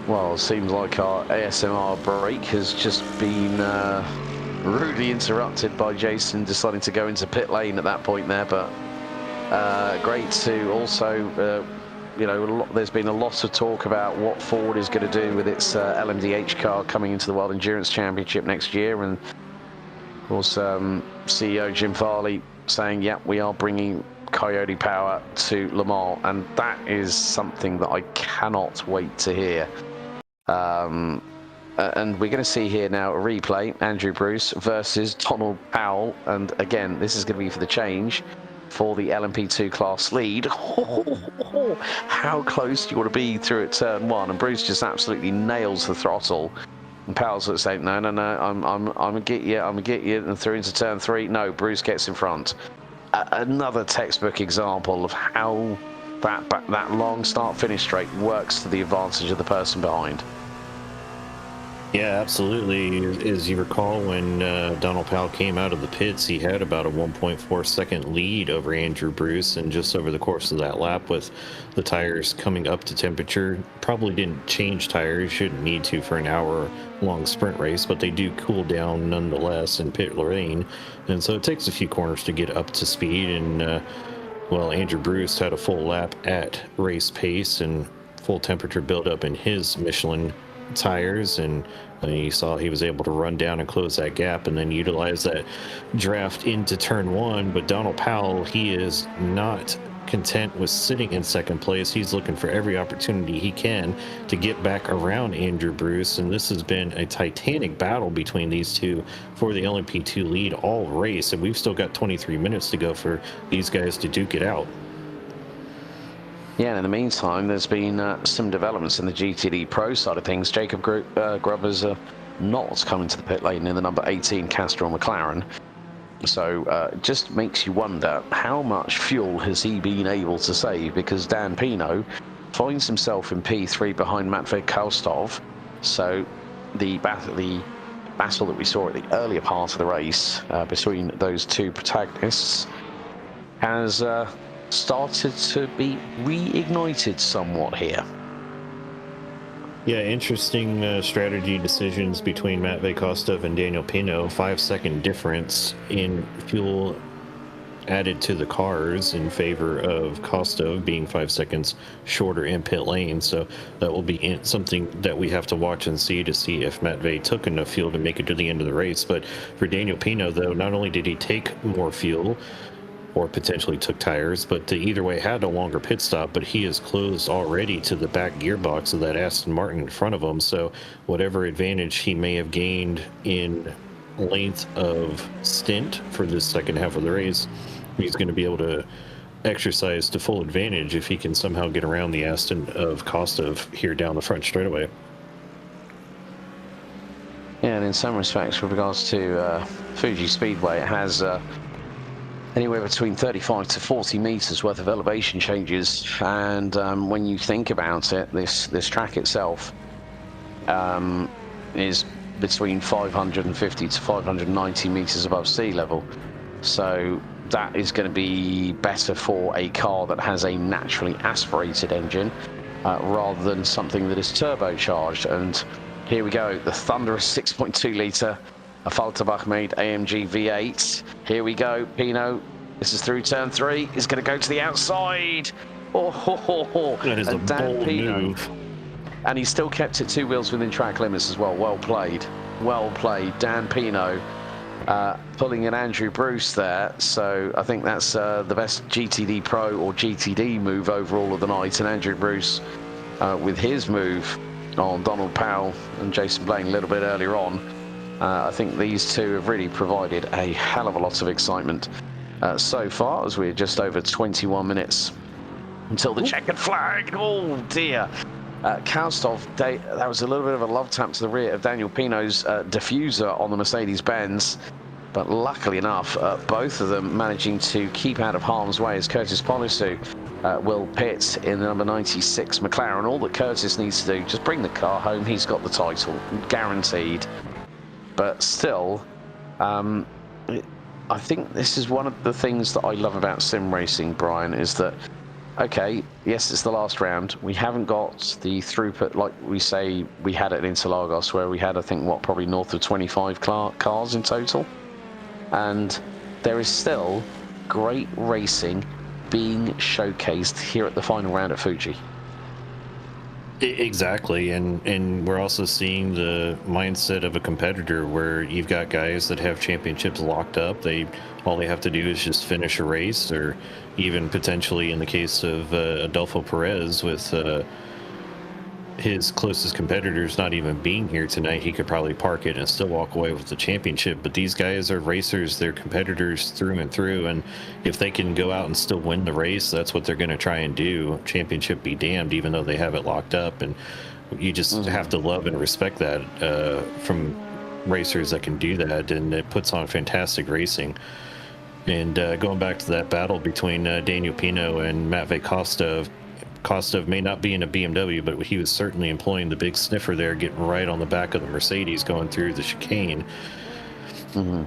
Well, it seems like our ASMR break has just been rudely interrupted by Jason deciding to go into pit lane at that point there, but great to also, you know, there's been a lot of talk about what Ford is going to do with its LMDH car coming into the World Endurance Championship next year, and of course CEO Jim Farley saying, yeah, we are bringing Coyote power to Le Mans, and that is something that I cannot wait to hear. And we're going to see here now a replay, Andrew Bruce versus Donald Powell, and again, this is going to be for the change for the LMP2 class lead. How close do you want to be through at turn one? And Bruce just absolutely nails the throttle, and Powell's sort of saying, no, I'm gonna get you, and through into turn three. No, Bruce gets in front. Another textbook example of how that long start-finish straight works to the advantage of the person behind. Yeah, absolutely. As you recall, when Donald Powell came out of the pits, he had about a 1.4 second lead over Andrew Bruce, and just over the course of that lap with the tires coming up to temperature, probably didn't change tires, shouldn't need to for an hour-long sprint race, but they do cool down nonetheless in pit lane, and so it takes a few corners to get up to speed, and well, Andrew Bruce had a full lap at race pace and full temperature buildup in his Michelin tires, and you saw he was able to run down and close that gap and then utilize that draft into turn one. But Donald Powell, he is not content with sitting in second place. He's looking for every opportunity he can to get back around Andrew Bruce, and this has been a titanic battle between these two for the LMP2 lead all race, and we've still got 23 minutes to go for these guys to duke it out. Yeah, and in the meantime, there's been some developments in the GTD Pro side of things. Jacob Grubb has not come into the pit lane in the number 18 Castrol McLaren. So it just makes you wonder how much fuel has he been able to save, because Dan Pino finds himself in P3 behind Matvey Kostov. So the battle that we saw at the earlier part of the race between those two protagonists has started to be reignited somewhat here. Yeah, interesting strategy decisions between Matvey Kostov and Daniel Pino. 5-second difference in fuel added to the cars in favor of Kostov being 5 seconds shorter in pit lane. So that will be something that we have to watch and see to see if Matvey took enough fuel to make it to the end of the race. But for Daniel Pino, though, not only did he take more fuel, or potentially took tires, but either way had a longer pit stop, but he is closed already to the back gearbox of that Aston Martin in front of him. So whatever advantage he may have gained in length of stint for this second half of the race, he's going to be able to exercise to full advantage if he can somehow get around the Aston of Kostov here down the front straightaway. Yeah, and in some respects, with regards to Fuji Speedway, it has anywhere between 35 to 40 meters worth of elevation changes, and when you think about it, this track itself is between 550 to 590 meters above sea level. So that is going to be better for a car that has a naturally aspirated engine rather than something that is turbocharged. And here we go, the thunderous 6.2 litre Falterbach made AMG V8. Here we go, Pino. This is through turn 3. He's going to go to the outside. Oh, ho, ho, ho. That is and a Dan bold Pino, move. and he still kept it 2 wheels within track limits as well. Well played. Well played. Dan Pino pulling an Andrew Bruce there. So I think that's the best GTD Pro or GTD move overall of the night. And Andrew Bruce with his move on Donald Powell and Jason Blaine a little bit earlier on. I think these two have really provided a hell of a lot of excitement so far, as we're just over 21 minutes until the checkered flag. Oh dear. Kostov, that was a little bit of a love tap to the rear of Daniel Pino's diffuser on the Mercedes-Benz. But luckily enough, both of them managing to keep out of harm's way as Curtis Polisu will pit in the number 96 McLaren. All that Curtis needs to do, just bring the car home. He's got the title, guaranteed. But still, I think this is one of the things that I love about sim racing, Brian, is that, okay, yes, it's the last round. We haven't got the throughput like we say we had at Interlagos, where we had, I think, what, probably north of 25 cars in total. And there is still great racing being showcased here at the final round at Fuji. Exactly, and we're also seeing the mindset of a competitor where you've got guys that have championships locked up. All they have to do is just finish a race, or even potentially in the case of Adolfo Perez with his closest competitors not even being here tonight, he could probably park it and still walk away with the championship. But these guys are racers, they're competitors through and through, and if they can go out and still win the race, that's what they're going to try and do. Championship be damned, even though they have it locked up. And you just have to love and respect that from racers that can do that, and it puts on fantastic racing. And going back to that battle between Daniel Pino and Matvey Kostov, Kostov may not be in a BMW, but he was certainly employing the big sniffer there, getting right on the back of the Mercedes going through the chicane. Mm-hmm.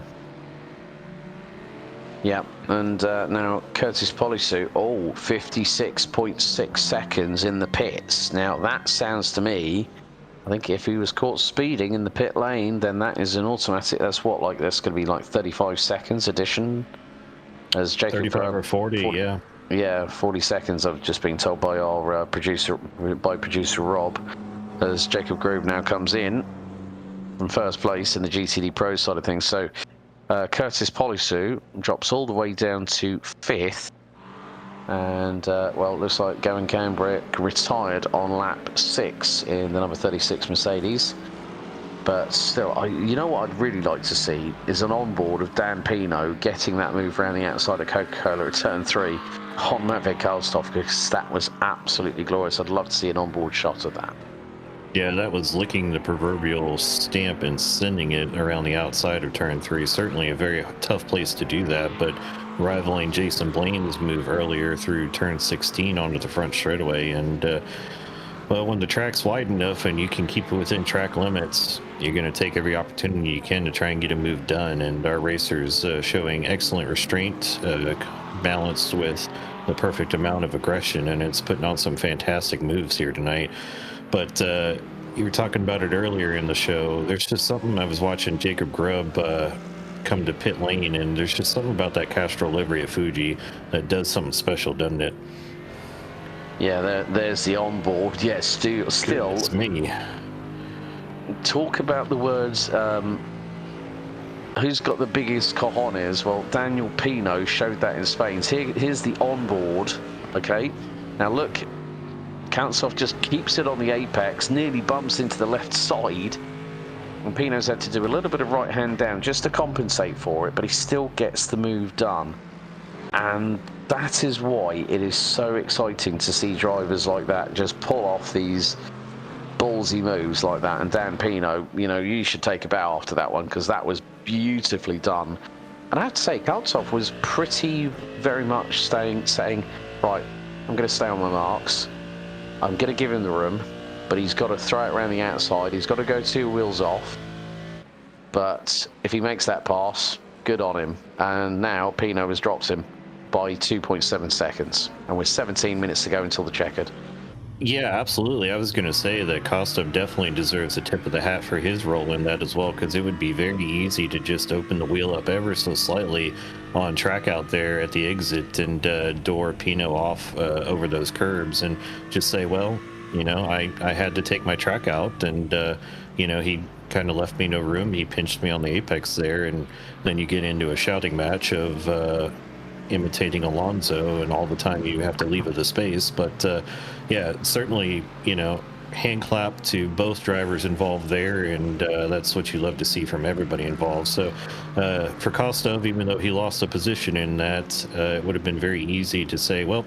Yeah, and now Curtis Polisu, 56.6 seconds in the pits. Now that sounds to me, I think if he was caught speeding in the pit lane, then that is an automatic, that's what, like, that's going to be like 35 seconds addition. As Jacob 35 or 40, yeah. Yeah, 40 seconds, I've just been told by our producer Rob, as Jacob Grove now comes in from first place in the GTD Pro side of things. So Curtis Polisu drops all the way down to 5th. And, well, it looks like Gavin Cambrick retired on lap 6 in the number 36 Mercedes. But still, you know what I'd really like to see is an onboard of Dan Pino getting that move around the outside of Coca-Cola at turn 3 on Matvey Kostov, because that was absolutely glorious. I'd love to see an onboard shot of that. Yeah, that was licking the proverbial stamp and sending it around the outside of turn 3. Certainly a very tough place to do that, but rivaling Jason Blaine's move earlier through turn 16 onto the front straightaway. And well, when the track's wide enough and you can keep it within track limits, you're going to take every opportunity you can to try and get a move done. And our racers showing excellent restraint, balanced with the perfect amount of aggression, and it's putting on some fantastic moves here tonight. But you were talking about it earlier in the show. There's just something. I was watching Jacob Grubb come to pit lane, and there's just something about that Castrol livery at Fuji that does something special, doesn't it? Yeah, there's the onboard. Yes, still. It's me. Talk about the words. Who's got the biggest cojones? Well, Daniel Pino showed that in Spain. Here's the onboard. Okay, now look. Countsoff just keeps it on the apex, nearly bumps into the left side, and Pino's had to do a little bit of right hand down just to compensate for it, but he still gets the move done. And that is why it is so exciting to see drivers like that just pull off these ballsy moves like that. And Dan Pino, you know, you should take a bow after that one, because that was beautifully done. And I have to say, Countsoff was pretty very much saying, right, I'm going to stay on my marks. I'm going to give him the room, but he's got to throw it around the outside. He's got to go 2 wheels off. But if he makes that pass, good on him. And now Pino has dropped him by 2.7 seconds. And with 17 minutes to go until the checkered. Yeah, absolutely. I was going to say that Costa definitely deserves a tip of the hat for his role in that as well, because it would be very easy to just open the wheel up ever so slightly on track out there at the exit and door Pino off over those curbs and just say, well, you know, I had to take my track out, and you know, he kind of left me no room. He pinched me on the apex there, and then you get into a shouting match of imitating Alonso, and all the time you have to leave it the space. But yeah, certainly, you know, hand clap to both drivers involved there, and that's what you love to see from everybody involved. So for Kostov, even though he lost a position in that, it would have been very easy to say, well,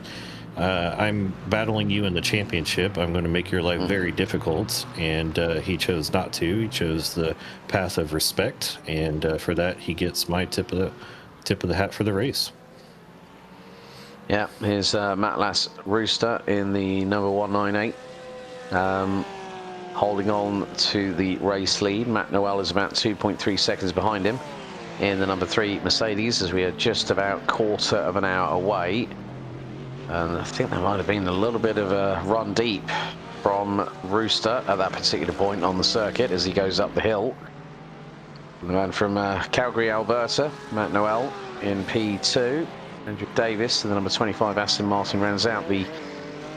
I'm battling you in the championship. I'm going to make your life very difficult. And he chose not to. He chose the path of respect, and for that he gets my tip of the hat for the race. Yeah, here's Matlas Rooster in the number 198, holding on to the race lead. Matt Noel is about 2.3 seconds behind him in the number 3 Mercedes, as we are just about quarter of an hour away. And I think there might have been a little bit of a run deep from Rooster at that particular point on the circuit as he goes up the hill. The man from Calgary, Alberta, Matt Noel in P2. Andrew Davis and the number 25 Aston Martin rounds out the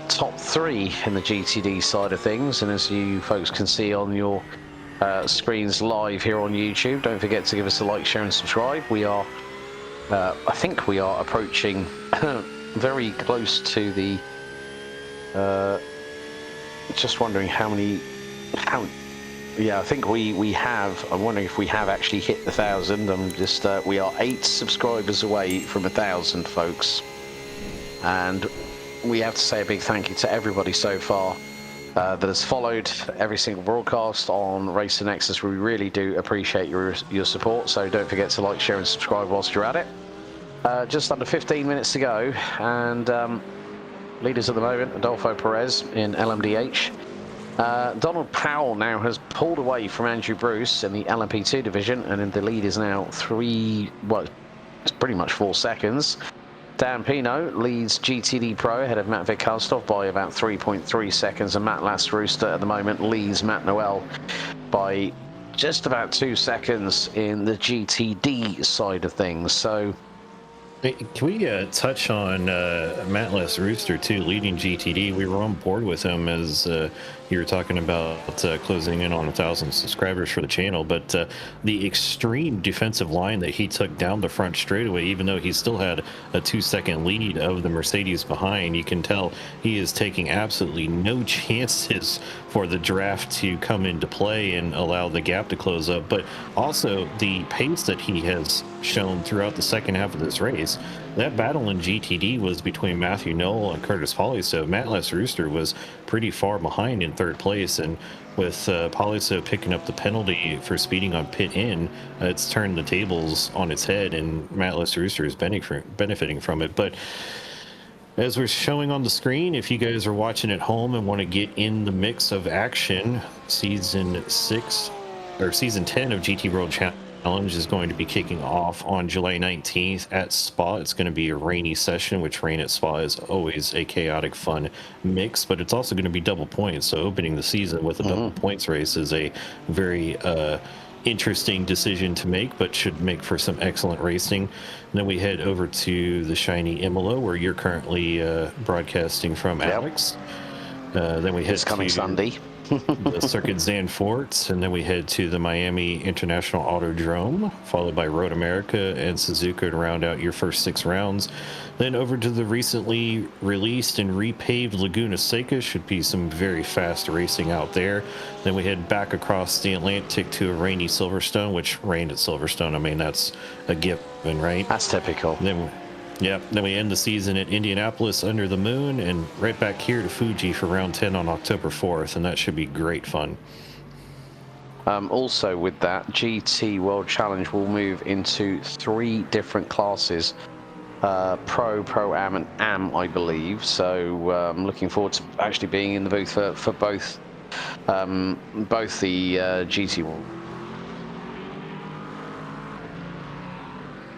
top 3 in the GTD side of things. And as you folks can see on your screens live here on YouTube, don't forget to give us a like, share and subscribe. We are, I think we are approaching very close to the, just wondering yeah, I think we have. I'm wondering if we have actually hit the 1,000. I'm just. We are 8 subscribers away from 1,000, folks, and we have to say a big thank you to everybody so far that has followed every single broadcast on Racer Nexus. We really do appreciate your support. So don't forget to like, share, and subscribe whilst you're at it. Just under 15 minutes to go, and leaders at the moment: Adolfo Perez in LMDH. Donald Powell now has pulled away from Andrew Bruce in the LMP2 division, and in the lead is now it's pretty much 4 seconds. Dan Pino leads GTD Pro ahead of Matvey Kostov by about 3.3 seconds, and Matt Last Rooster at the moment leads Matt Noel by just about 2 seconds in the GTD side of things. So can we touch on Matt Les Rooster too, leading GTD? We were on board with him as you were talking about closing in on 1,000 subscribers for the channel, but the extreme defensive line that he took down the front straightaway, even though he still had a 2-second lead of the Mercedes behind, you can tell he is taking absolutely no chances for the draft to come into play and allow the gap to close up. But also the pace that he has shown throughout the second half of this race, race. That battle in GTD was between Matthew Knoll and Curtis Polyso. Mattless Rooster was pretty far behind in third place, and with Polyso picking up the penalty for speeding on pit in, it's turned the tables on its head, and Mattless Rooster is benefiting from it. But as we're showing on the screen, if you guys are watching at home and want to get in the mix of action, season 10 of GT World Challenge is going to be kicking off on July 19th at Spa. It's going to be a rainy session, which rain at Spa is always a chaotic fun mix, but it's also going to be double points. So opening the season with a double points race is a very interesting decision to make, but should make for some excellent racing. And then we head over to the shiny Imola, where you're currently broadcasting from, Alex. Then we head It's coming Sunday. the Circuit Zandvoort, and then we head to the Miami International Autodrome, followed by Road America and Suzuka to round out your first 6 rounds. Then over to the recently released and repaved Laguna Seca. Should be some very fast racing out there. Then we head back across the Atlantic to a rainy Silverstone, which rained at Silverstone. I mean, that's a given, right? That's typical. Then we end the season at Indianapolis under the moon, and right back here to Fuji for round 10 on October 4th, and that should be great fun. Also with that, GT World Challenge will move into 3 different classes. Pro, Pro-Am and Am, I believe. So I'm looking forward to actually being in the booth for both the GT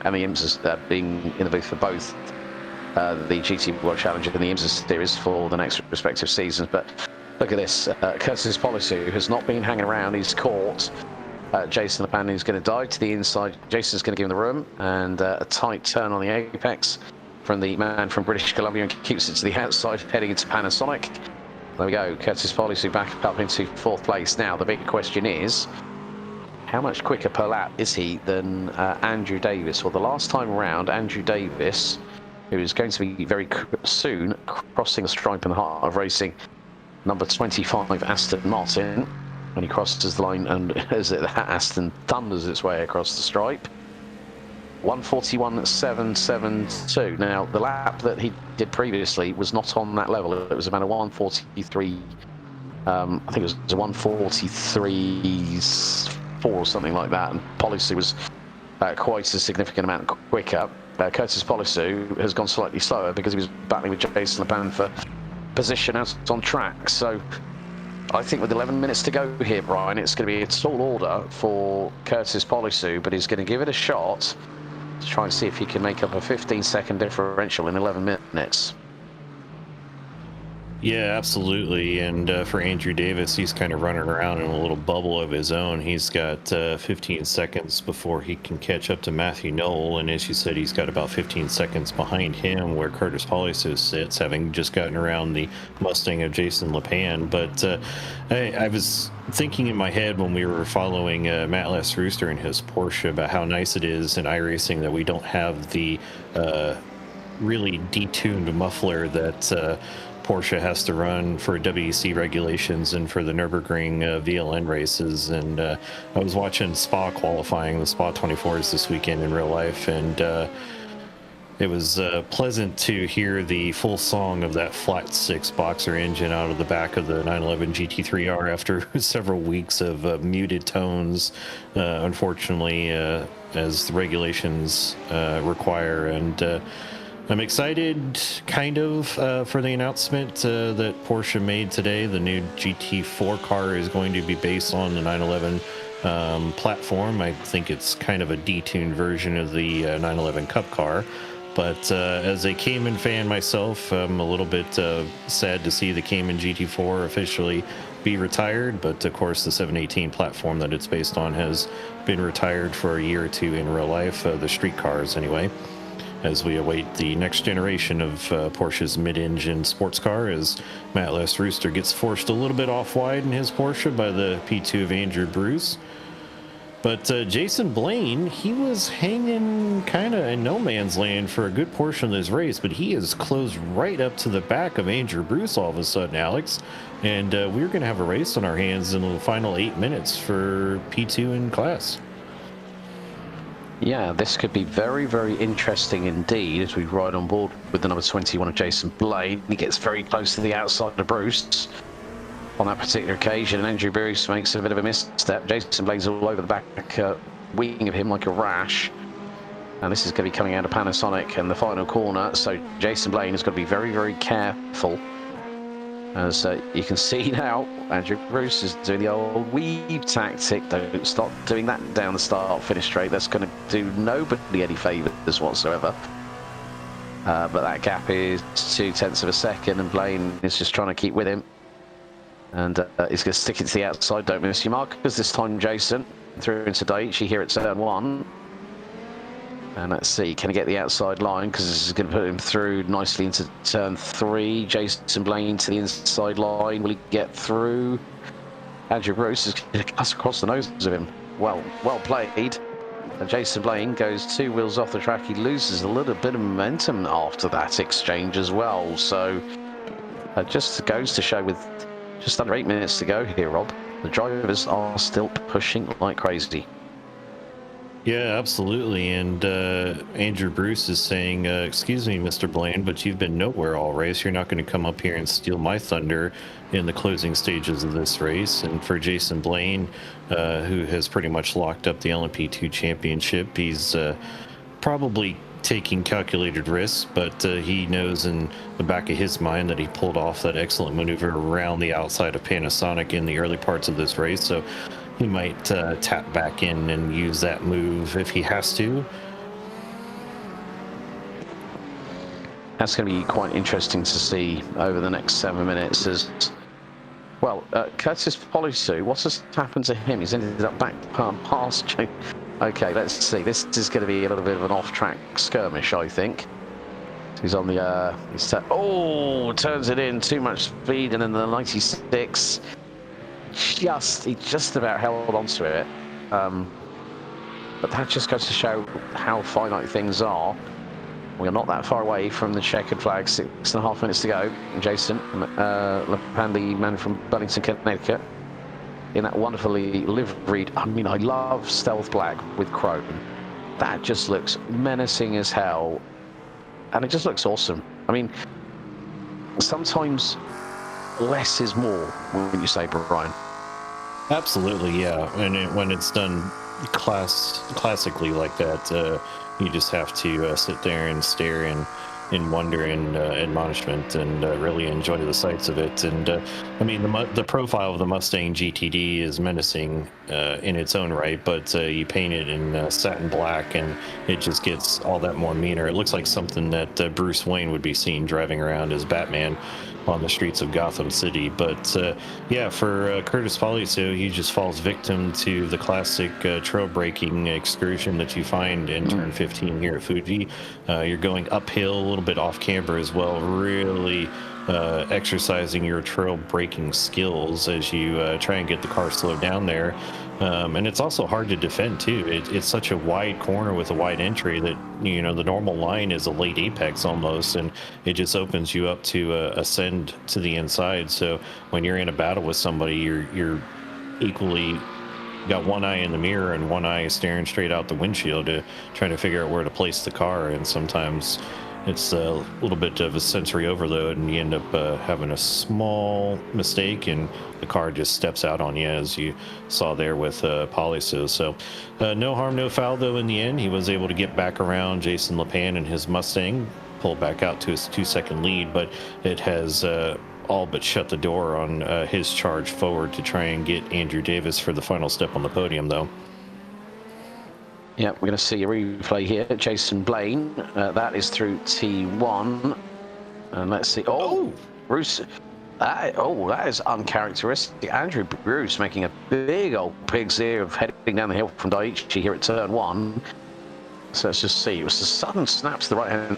and the Imsa, being in the booth for both the GT World Challenge and the Imsa Series for the next respective seasons. But look at this, Curtis Polisu has not been hanging around. He's caught Jason Lepan, who's going to dive to the inside. Jason's going to give him the room, and a tight turn on the apex from the man from British Columbia, and keeps it to the outside, heading into Panasonic. There we go, Curtis Polisu back up into 4th place. Now the big question is, how much quicker per lap is he than Andrew Davis? Well, the last time around, Andrew Davis, who is going to be very soon crossing the stripe in the heart of racing, number 25 Aston Martin, when he crosses the line, and as Aston thunders its way across the stripe, 141.772. Now, the lap that he did previously was not on that level. It was about a 143, I think it was a 143.4 or something like that, and Polisu was quite a significant amount quicker. Curtis Polisu has gone slightly slower because he was battling with Jason Lepan for position out on track. So I think with 11 minutes to go here, Brian, it's going to be a tall order for Curtis Polisu, but he's going to give it a shot to try and see if he can make up a 15-second differential in 11 minutes. Yeah, absolutely. And for Andrew Davis, he's kind of running around in a little bubble of his own. He's got 15 seconds before he can catch up to Matthew Knoll. And as you said, he's got about 15 seconds behind him where Curtis Polisu sits, having just gotten around the Mustang of Jason Lepan. But I was thinking in my head when we were following Mattless Rooster and his Porsche about how nice it is in iRacing that we don't have the really detuned muffler that Porsche has to run for WEC regulations and for the Nürburgring VLN races. And I was watching Spa qualifying, the Spa 24s this weekend in real life, and it was pleasant to hear the full song of that flat 6 boxer engine out of the back of the 911 GT3R after several weeks of muted tones, unfortunately, as the regulations require. And I'm excited, kind of, for the announcement that Porsche made today. The new GT4 car is going to be based on the 911 platform. I think it's kind of a detuned version of the 911 Cup car. But as a Cayman fan myself, I'm a little bit sad to see the Cayman GT4 officially be retired. But of course, the 718 platform that it's based on has been retired for a year or two in real life, the street cars anyway, as we await the next generation of Porsche's mid-engine sports car, as Mattless Rooster gets forced a little bit off wide in his Porsche by the P2 of Andrew Bruce. But Jason Blaine, he was hanging kind of in no man's land for a good portion of this race, but he is closed right up to the back of Andrew Bruce all of a sudden, Alex. And we're going to have a race on our hands in the final 8 minutes for P2 in class. Yeah, this could be very, very interesting indeed as we ride on board with the number 21 of Jason Blade. He gets very close to the outside of Bruce on that particular occasion, and Andrew Bruce makes a bit of a misstep. Jason Blade's all over the back wing of him like a rash. And this is going to be coming out of Panasonic in the final corner, so Jason Blaine has got to be very, very careful. As you can see now, Andrew Bruce is doing the old weave tactic. Don't stop doing that down the start-finish straight. That's going to do nobody any favours whatsoever. But that gap is 0.2 of a second, and Blaine is just trying to keep with him. And he's going to stick it to the outside. Don't miss your markers this time, Jason. Through into Daichi here at turn 1. And let's see, can he get the outside line? Because this is going to put him through nicely into turn 3. Jason Blaine to the inside line. Will he get through? Andrew Bruce is going to cut across the nose of him. Well played. And Jason Blaine goes 2 wheels off the track. He loses a little bit of momentum after that exchange as well. So just goes to show with just under 8 minutes to go here, Rob, the drivers are still pushing like crazy. Yeah, absolutely. And Andrew Bruce is saying, excuse me, Mr. Blaine, but you've been nowhere all race. You're not going to come up here and steal my thunder in the closing stages of this race. And for Jason Blaine, who has pretty much locked up the LMP2 championship, he's probably taking calculated risks, but he knows in the back of his mind that he pulled off that excellent maneuver around the outside of Panasonic in the early parts of this race. So he might tap back in and use that move if he has to. That's going to be quite interesting to see over the next 7 minutes as well. Curtis Polisu, what's just happened to him? He's ended up back past. Okay, let's see. This is going to be a little bit of an off-track skirmish, I think. He's on the turns it in, too much speed, and then the 96 he just about held onto it, but that just goes to show how finite things are. We are not that far away from the checkered flag. 6.5 minutes to go. Jason Lapandi, man from Burlington, Connecticut, in that wonderfully liveried, I mean, I love stealth black with chrome. That just looks menacing as hell, and it just looks awesome. I mean, sometimes less is more, when you say, Brian. Absolutely, yeah. And when it's done classically like that, you just have to sit there and stare in wonder and admonishment and really enjoy the sights of it. And I mean, the profile of the Mustang GTD is menacing in its own right, but you paint it in satin black and it just gets all that more meaner. It looks like something that Bruce Wayne would be seen driving around as Batman on the streets of Gotham City. But yeah, for Curtis Poliso, he just falls victim to the classic trail braking excursion that you find in turn 15 here at Fuji. You're going uphill, a little bit off camber as well, really exercising your trail braking skills as you try and get the car slowed down there. And it's also hard to defend too. It's such a wide corner with a wide entry that, you know, the normal line is a late apex almost, and it just opens you up to ascend to the inside. So when you're in a battle with somebody, you're equally got one eye in the mirror and one eye staring straight out the windshield to try to figure out where to place the car. And sometimes it's a little bit of a sensory overload, and you end up having a small mistake, and the car just steps out on you, as you saw there with Poliso. So no harm, no foul, though. In the end, he was able to get back around Jason Lepan and his Mustang, pull back out to his 2-second lead, but it has all but shut the door on his charge forward to try and get Andrew Davis for the final step on the podium, though. Yeah, we're going to see a replay here. Jason Blaine, that is through T1. And let's see. Oh, Bruce. That is uncharacteristic. Andrew Bruce making a big old pig's ear of heading down the hill from Daichi here at turn 1. So let's just see. It was a sudden snap to the right hand.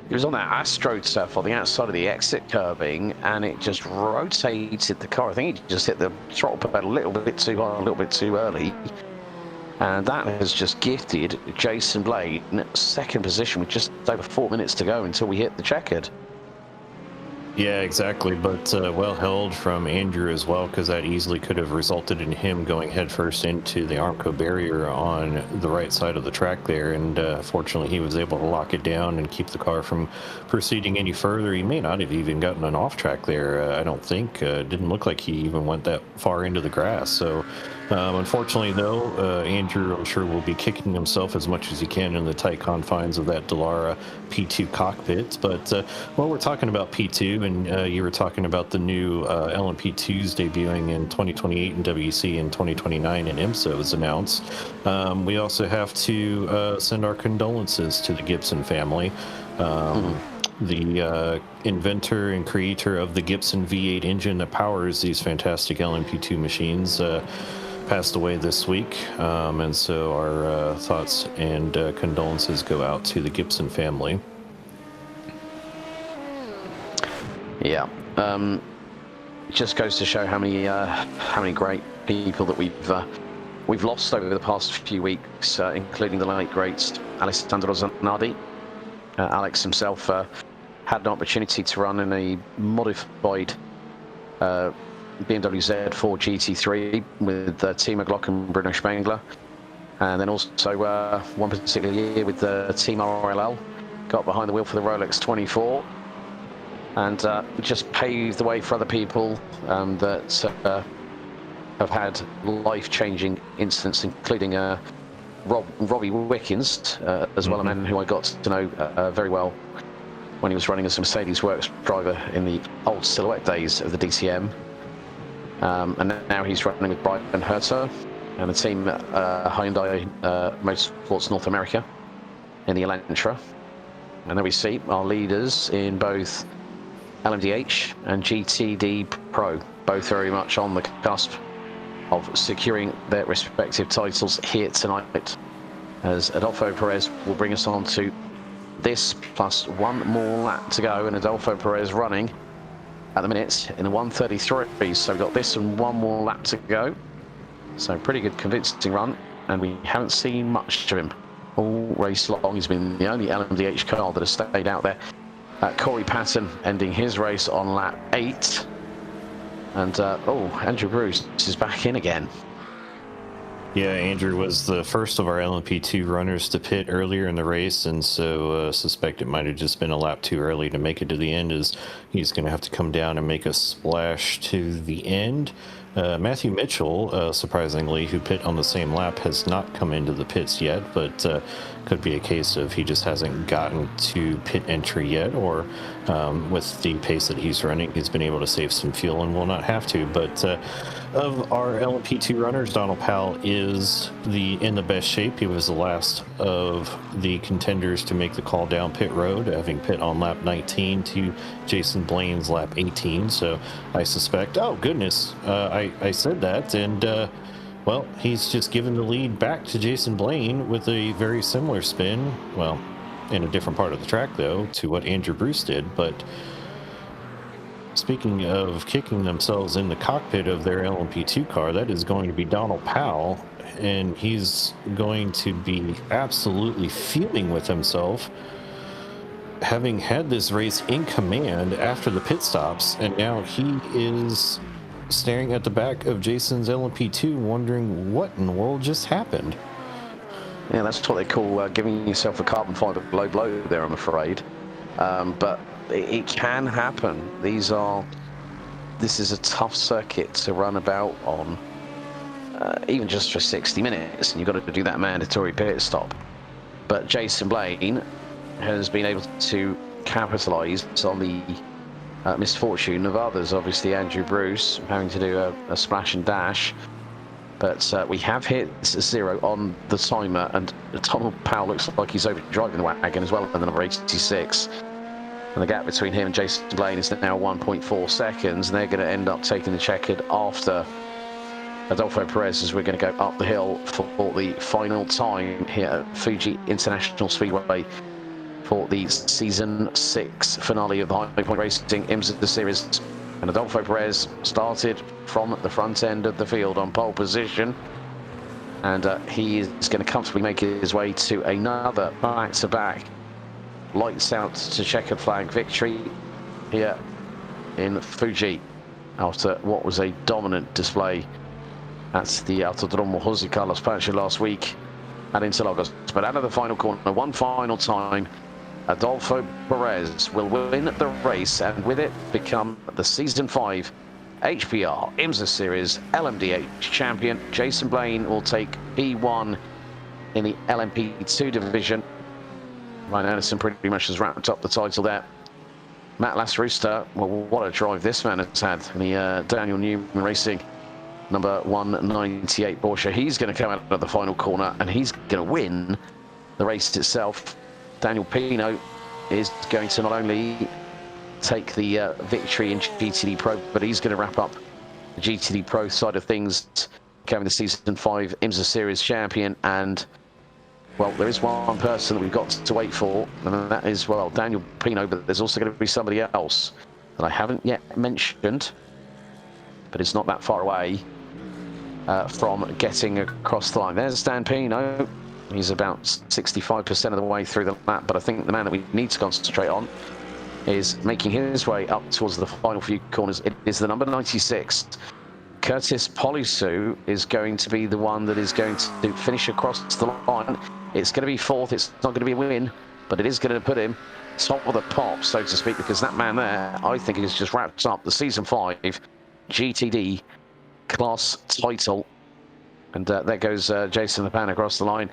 He was on that AstroTurf on the outside of the exit curbing, and it just rotated the car. I think he just hit the throttle pedal a little bit too hard, a little bit too early. And that has just gifted Jason Blaine second position with just over 4 minutes to go until we hit the checkered. Yeah, exactly. But well held from Andrew as well, because that easily could have resulted in him going headfirst into the Armco barrier on the right side of the track there. And fortunately, he was able to lock it down and keep the car from proceeding any further. He may not have even gotten an off track there. I don't think. Didn't look like he even went that far into the grass. So unfortunately, though, Andrew, I'm sure, will be kicking himself as much as he can in the tight confines of that Dallara P2 cockpit. But while we're talking about P2, and you were talking about the new LMP2s debuting in 2028 in WEC and 2029 in Imsa was announced, we also have to send our condolences to the Gibson family. The inventor and creator of the Gibson V8 engine that powers these fantastic LMP2 machines passed away this week, and so our thoughts and condolences go out to the Gibson family. Yeah, it just goes to show how many great people that we've lost over the past few weeks, including the late great Alessandro Zanardi. Alex himself had an opportunity to run in a modified BMW Z4 GT3 with Team McLaughlin and Bruno Spengler, and then also one particular year with Team RLL, got behind the wheel for the Rolex 24, and just paved the way for other people that have had life-changing incidents, including Robbie Wickens, as well, a man who I got to know very well when he was running as a Mercedes Works driver in the old Silhouette days of the DCM. And now he's running with Brian Herter and the team Hyundai Motorsports North America in the Elantra. And there we see our leaders in both LMDH and GTD Pro, both very much on the cusp of securing their respective titles here tonight, as Adolfo Perez will bring us on to this plus one more lap to go, and Adolfo Perez running at the minute in the 1:33, so we've got this and one more lap to go. So pretty good convincing run, and we haven't seen much of him all race long. He's been the only LMDH car that has stayed out there. Corey Patton ending his race on lap 8. And, Andrew Bruce is back in again. Yeah, Andrew was the first of our LMP2 runners to pit earlier in the race, and so suspect it might have just been a lap too early to make it to the end, as he's going to have to come down and make a splash to the end. Matthew Mitchell, surprisingly, who pit on the same lap, has not come into the pits yet, but could be a case of he just hasn't gotten to pit entry yet, or with the pace that he's running, he's been able to save some fuel and will not have to. But of our LMP2 runners, Donald Powell is in the best shape. He was the last of the contenders to make the call down pit road, having pit on lap 19 to Jason Blaine's lap 18. So I suspect, oh goodness, I said that, and well, he's just given the lead back to Jason Blaine with a very similar spin, well, in a different part of the track though, to what Andrew Bruce did. But speaking of kicking themselves in the cockpit of their LMP2 car, that is going to be Donald Powell, and he's going to be absolutely fuming with himself, having had this race in command after the pit stops, and now he is staring at the back of Jason's LMP2 wondering what in the world just happened. Yeah, that's what they call giving yourself a carbon fiber low blow there, I'm afraid. But it can happen. This is a tough circuit to run about on, even just for 60 minutes, and you've got to do that mandatory pit stop. But Jason Blaine has been able to capitalize on the misfortune of others. Obviously Andrew Bruce having to do a splash and dash, but we have hit 0 on the timer, and Donald Powell looks like he's overdriving the wagon as well in the number 86, and the gap between him and Jason Blaine is now 1.4 seconds, and they're going to end up taking the checkered after Adolfo Perez, as we're going to go up the hill for the final time here at Fuji International Speedway for the Season 6 finale of the High Point Racing Imsa Series. And Adolfo Perez started from the front end of the field on pole position, and he is going to comfortably make his way to another back-to-back lights out to checkered flag victory here in Fuji after what was a dominant display at the Autodromo Jose Carlos Pacha last week at Interlagos. But out of the final corner, one final time, Adolfo Perez will win the race and with it become the Season 5 HPR IMSA Series LMDH champion. Jason Blaine will take P1 in the LMP2 division. Ryan Anderson pretty much has wrapped up the title there. Matt Lasrusta, well, what a drive this man has had in the Daniel Newman Racing number 198 Porsche. He's going to come out of the final corner and he's going to win the race itself. Daniel Pino is going to not only take the victory in GTD Pro, but he's going to wrap up the GTD Pro side of things, becoming the Season 5 IMSA Series champion. And well, there is one person that we've got to wait for, and that is, well, Daniel Pino, but there's also going to be somebody else that I haven't yet mentioned, but it's not that far away from getting across the line. There's Dan Pino. He's about 65% of the way through the lap, but I think the man that we need to concentrate on is making his way up towards the final few corners. It is the number 96. Curtis Polisu is going to be the one that is going to finish across the line. It's going to be fourth. It's not going to be a win, but it is going to put him top of the pop, so to speak, because that man there, I think, has just wrapped up the Season 5 GTD class title. And there goes Jason Lepan across the line.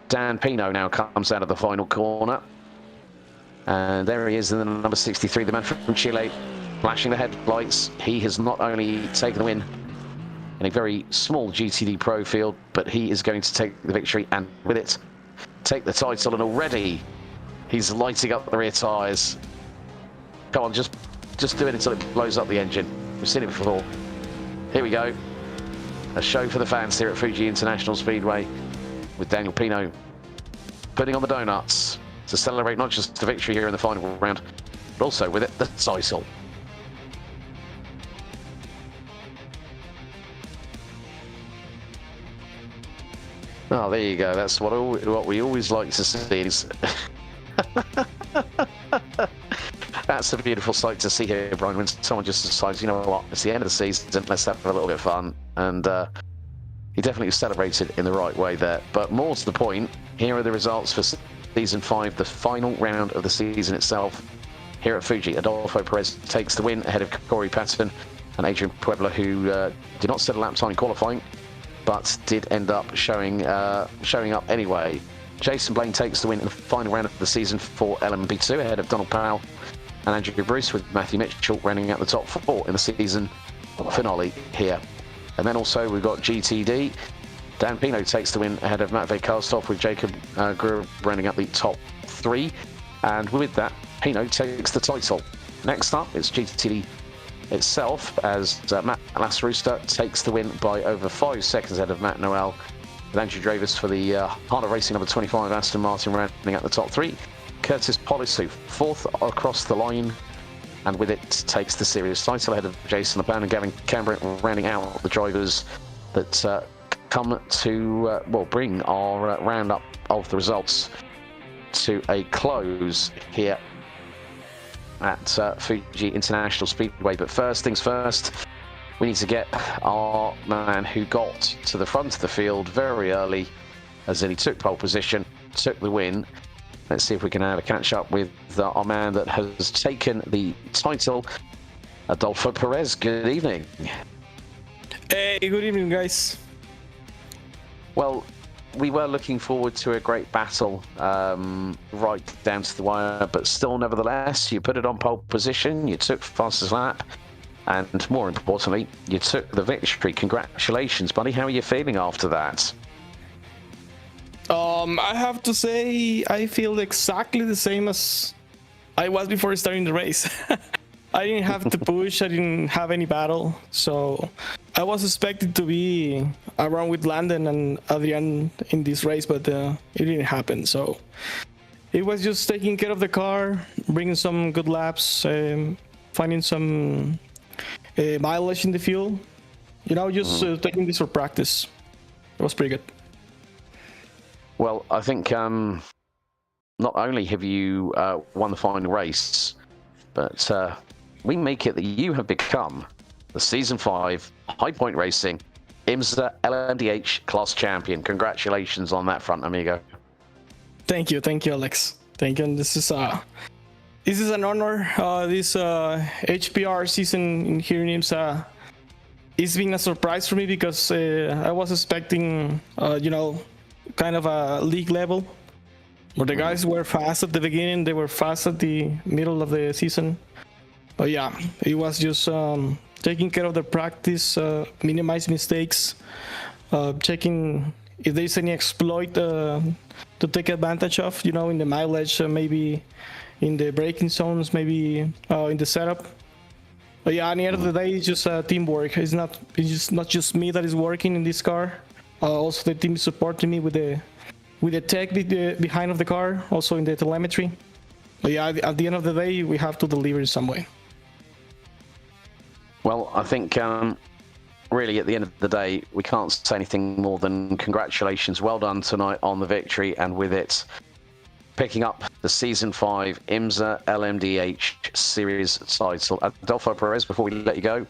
Dan Pino now comes out of the final corner. And there he is in the number 63, the man from Chile, flashing the headlights. He has not only taken the win in a very small GTD Pro field, but he is going to take the victory and with it take the title. And already he's lighting up the rear tyres. Come on, just do it until it blows up the engine. We've seen it before. Here we go. A show for the fans here at Fuji International Speedway with Daniel Pino putting on the donuts to celebrate not just the victory here in the final round, but also with it the title. Oh, there you go. That's what we always like to see. That's a beautiful sight to see here, Brian, when someone just decides, you know what, it's the end of the season, let's have a little bit of fun. And he definitely celebrated in the right way there. But more to the point, here are the results for Season 5, the final round of the season itself. Here at Fuji, Adolfo Perez takes the win ahead of Corey Patton and Adrian Puebla, who did not set a lap time in qualifying, but did end up showing up anyway. Jason Blaine takes the win in the final round of the season for LMP2 ahead of Donald Powell and Andrew Bruce, with Matthew Mitchell rounding out the top 4 in the season finale here. And then also we've got GTD. Dan Pino takes the win ahead of Matvey Karstoff, with Jacob Gruber rounding out the top 3. And with that, Pino takes the title. Next up, it's GTD itself, as Matt Lasrusta takes the win by over 5 seconds ahead of Matt Noel, with Andrew Dravis for the Harder Racing number 25 Aston Martin rounding out the top 3. Curtis Polisu, 4th across the line, and with it takes the series title ahead of Jason Lepan and Gavin Cambrick, rounding out the drivers that come to bring our roundup of the results to a close here at Fuji International Speedway. But first things first, we need to get our man who got to the front of the field very early, as in he took pole position, took the win. Let's see if we can have a catch up with our man that has taken the title, Adolfo Perez. Good evening. Hey, good evening, guys. Well, we were looking forward to a great battle right down to the wire, but still, nevertheless, you put it on pole position, you took fastest lap, and more importantly, you took the victory. Congratulations, buddy. How are you feeling after that? I have to say, I feel exactly the same as I was before starting the race. I didn't have to push, I didn't have any battle, so I was expected to be around with Landon and Adrian in this race, but it didn't happen. So it was just taking care of the car, bringing some good laps, finding some mileage in the fuel, you know, just taking this for practice. It was pretty good. Well, I think not only have you won the final race, but we make it that you have become the Season 5 High Point Racing IMSA LMDH Class Champion. Congratulations on that front, amigo. Thank you, Alex. Thank you. And this is an honor. This HPR season here in IMSA is being a surprise for me because I was expecting, kind of a league level where the guys were fast at the beginning, they were fast at the middle of the season. But yeah, it was just taking care of the practice, minimize mistakes, checking if there's any exploit to take advantage of, in the mileage, maybe in the braking zones, maybe in the setup. But yeah, at the end of the day, it's just teamwork. It's not just me that is working in this car. Also, the team is supporting me with the tech behind of the car, also in the telemetry. But yeah, at the end of the day, we have to deliver in some way. Well, I think really at the end of the day, we can't say anything more than congratulations. Well done tonight on the victory, and with it, picking up the Season 5 IMSA LMDH Series title. Adolfo Perez, before we let you go,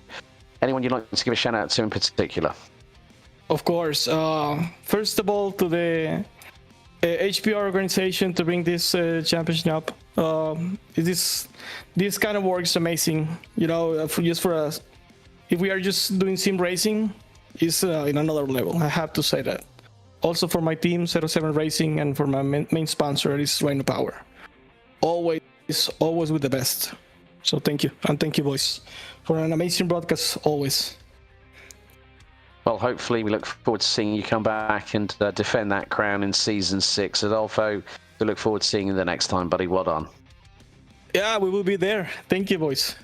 anyone you'd like to give a shout out to in particular? Of course. First of all, to the HPR organization to bring this championship up. This kind of work is amazing. For us, if we are just doing sim racing, it's in another level. I have to say that. Also for my team, 07 Racing, and for my main sponsor, is Rhino Power. Always with the best. So thank you, and thank you, boys, for an amazing broadcast always. Well, hopefully we look forward to seeing you come back and defend that crown in Season 6. Adolfo, we look forward to seeing you the next time, buddy. Well done. Yeah, we will be there. Thank you, boys.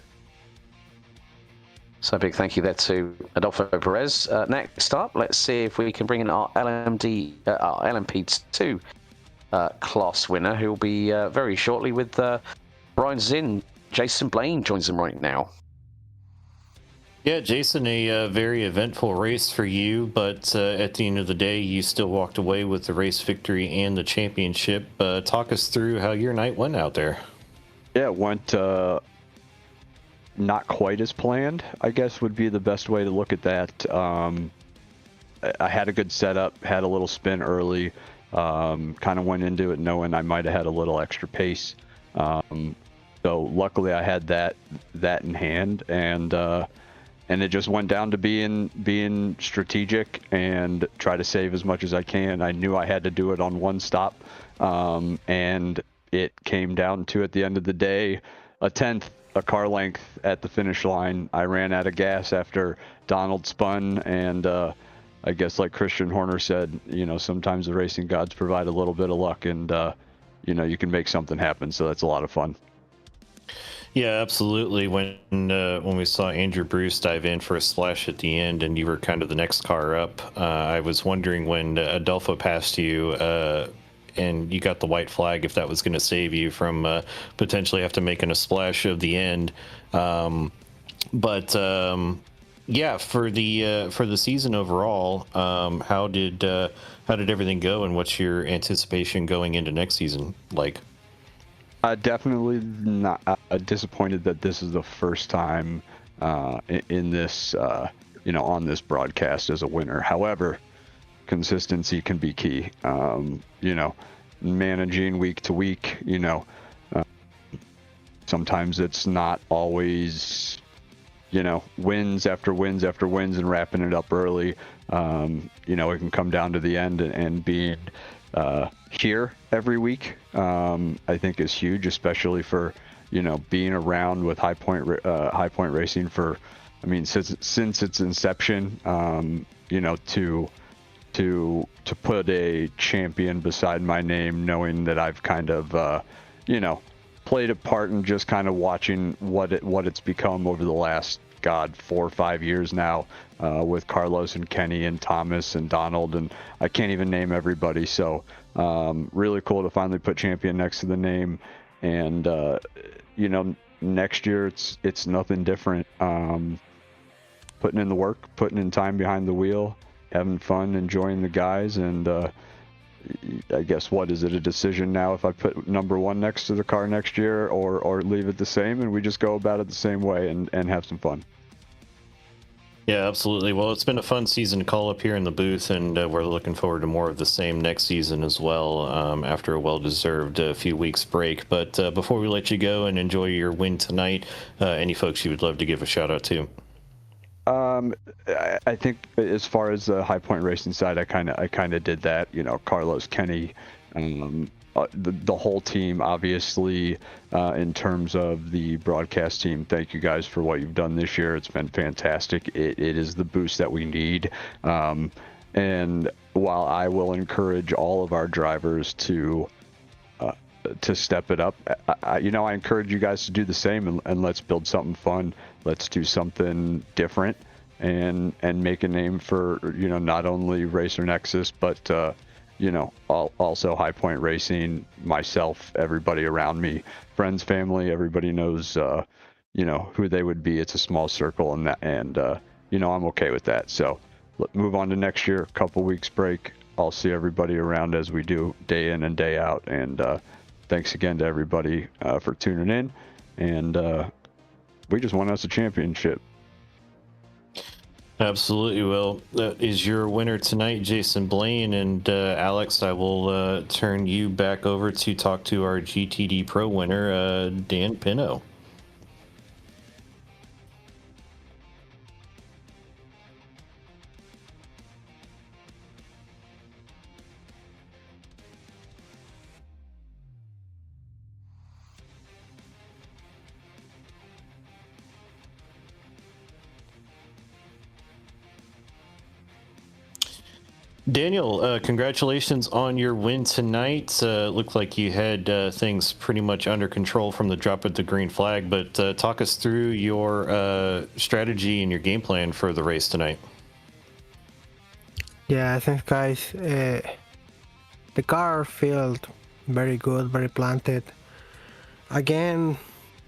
So big thank you there to Adolfo Perez. Next up, let's see if we can bring in our LMP2 class winner, who will be very shortly with Brian Zinn. Jason Blaine joins them right now. Yeah, Jason, a very eventful race for you, but at the end of the day, you still walked away with the race victory and the championship. Talk us through how your night went out there. Yeah, it went not quite as planned, I guess would be the best way to look at that. I had a good setup, had a little spin early, kind of went into it knowing I might have had a little extra pace. So luckily I had that in hand, and it just went down to being strategic and try to save as much as I can. I knew I had to do it on one stop, and it came down to, at the end of the day, a car length at the finish line. I ran out of gas after Donald spun, and I guess like Christian Horner said, sometimes the racing gods provide a little bit of luck, and you can make something happen. So that's a lot of fun. Yeah, absolutely. When we saw Andrew Bruce dive in for a splash at the end, and you were kind of the next car up, I was wondering when Adolfo passed you and you got the white flag, if that was going to save you from potentially have to making a splash of the end. Yeah, for the season overall, how did everything go, and what's your anticipation going into next season like? Definitely not disappointed that this is the first time in this, on this broadcast as a winner. However, consistency can be key. Managing week to week, sometimes it's not always, wins after wins after wins and wrapping it up early. It can come down to the end, and being here every week, I think is huge, especially for, being around with High Point Racing for, since its inception, to put a champion beside my name, knowing that I've kind of, played a part in just kind of watching what it's become over the last, 4 or 5 years now, with Carlos and Kenny and Thomas and Donald, and I can't even name everybody. So really cool to finally put champion next to the name, and next year it's nothing different. Putting in the work, putting in time behind the wheel, having fun, enjoying the guys, and I guess, what is it, a decision now if I put number 1 next to the car next year, or leave it the same, and we just go about it the same way and have some fun. Yeah, absolutely. Well, it's been a fun season to call up here in the booth, and we're looking forward to more of the same next season as well, after a well-deserved few weeks break. But before we let you go and enjoy your win tonight, any folks you would love to give a shout-out to? I think as far as the High Point Racing side, I kind of did that. You know, Carlos, Kenny, the whole team, obviously, in terms of the broadcast team. Thank you guys for what you've done this year. It's been fantastic. It is the boost that we need. And while I will encourage all of our drivers to step it up, I encourage you guys to do the same, and let's build something fun. Let's do something different and make a name for, not only Racer Nexus, but also High Point Racing, myself, everybody around me, friends, family, everybody knows, who they would be. It's a small circle, and I'm okay with that. So let's move on to next year, a couple weeks break. I'll see everybody around as we do day in and day out. And thanks again to everybody for tuning in. And we just won us a championship. Absolutely. Well, that is your winner tonight, Jason Blaine. And Alex, I will turn you back over to talk to our GTD Pro winner, Dan Pino. Daniel, congratulations on your win tonight. Looked like you had things pretty much under control from the drop of the green flag, but talk us through your strategy and your game plan for the race tonight. Yeah, thanks guys. The car felt very good, very planted. Again,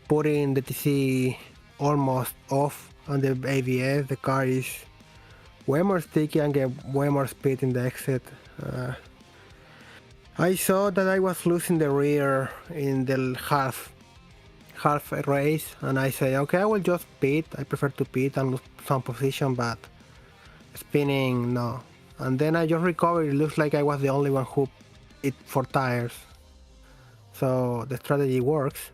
putting the TC almost off on the ABS, the car is way more sticky and get way more speed in the exit. I saw that I was losing the rear in the half race, and I say, okay, I will just pit. I prefer to pit and lose some position, but spinning, no. And then I just recovered. It looks like I was the only one who pit for tires. So the strategy works.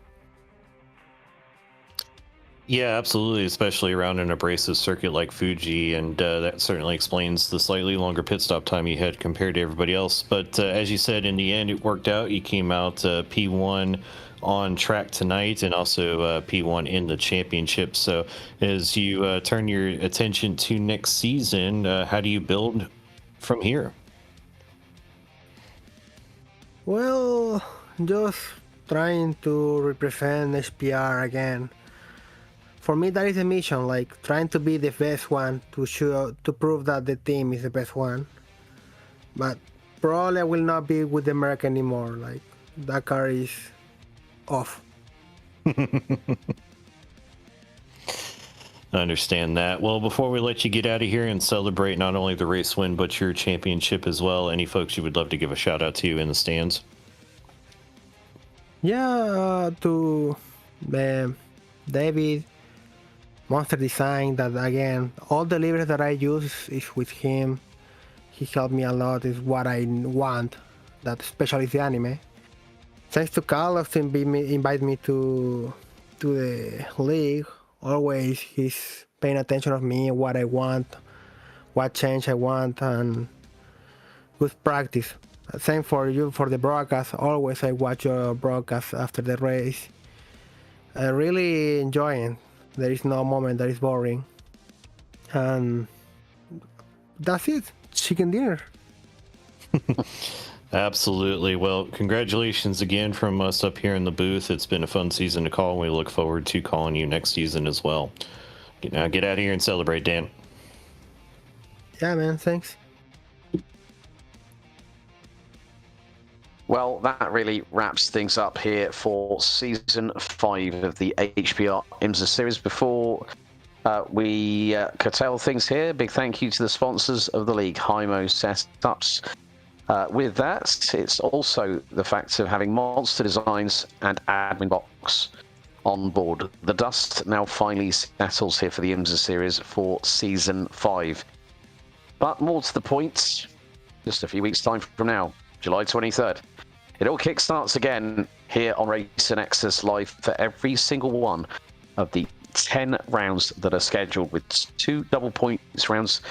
Yeah, absolutely, especially around an abrasive circuit like Fuji, and that certainly explains the slightly longer pit stop time you had compared to everybody else. But as you said, in the end, it worked out. You came out P1 on track tonight, and also P1 in the championship. So as you turn your attention to next season, how do you build from here? Well, just trying to represent HPR again. For me, that is a mission, like trying to be the best one to prove that the team is the best one. But probably I will not be with the Merc anymore. Like that car is off. I understand that. Well, before we let you get out of here and celebrate not only the race win, but your championship as well, any folks you would love to give a shout out to in the stands? Yeah, to David, Monster Design, that again, all the levers that I use is with him. He helped me a lot, is what I want, that especially the anime. Thanks to Carlos to invite me to the league. Always he's paying attention of me, what I want, what change I want, and good practice. Same for you for the broadcast. Always I watch your broadcast after the race. I really enjoying. There is no moment that is boring. And that's it. Chicken dinner. Absolutely. Well, congratulations again from us up here in the booth. It's been a fun season to call, and we look forward to calling you next season as well. Now get out of here and celebrate, Dan. Yeah, man. Thanks. Well, that really wraps things up here for Season 5 of the HPR Imsa Series. Before we curtail things here, big thank you to the sponsors of the league, Hymo Setups, With that, it's also the fact of having Monster Designs and Admin Box on board. The dust now finally settles here for the IMSA series for Season 5. But more to the point, just a few weeks' time from now, July 23rd, it all kickstarts again here on Racer Nexus Live for every single one of the 10 rounds that are scheduled, with 2 double points rounds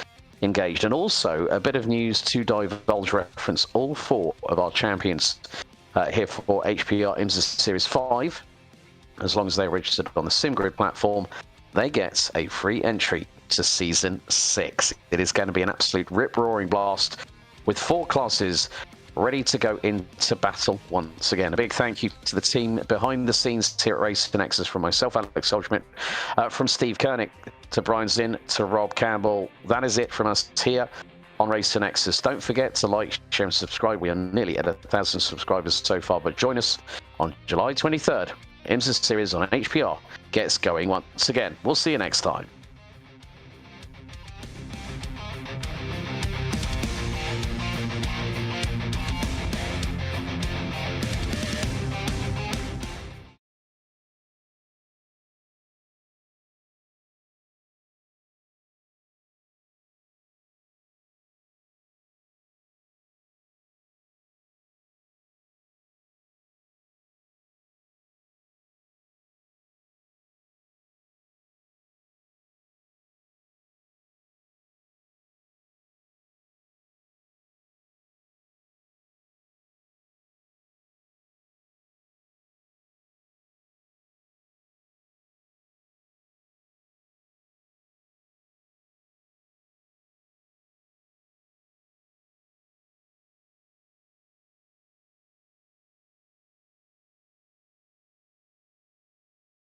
engaged. And also a bit of news to divulge, reference all 4 of our champions here for HPR IMSA Series 5. As long as they're registered on the SimGrid platform, they get a free entry to Season 6. It is going to be an absolute rip-roaring blast with 4 classes ready to go into battle once again. A big thank you to the team behind the scenes here at Racer Nexus, from myself, Alex Solschmidt, from Steve Koenig to Brian Zinn to Rob Campbell. That is it from us here on Racer Nexus. Don't forget to like, share and subscribe. We are nearly at 1,000 subscribers so far, but join us on July 23rd. IMSA series on HPR gets going once again. We'll see you next time.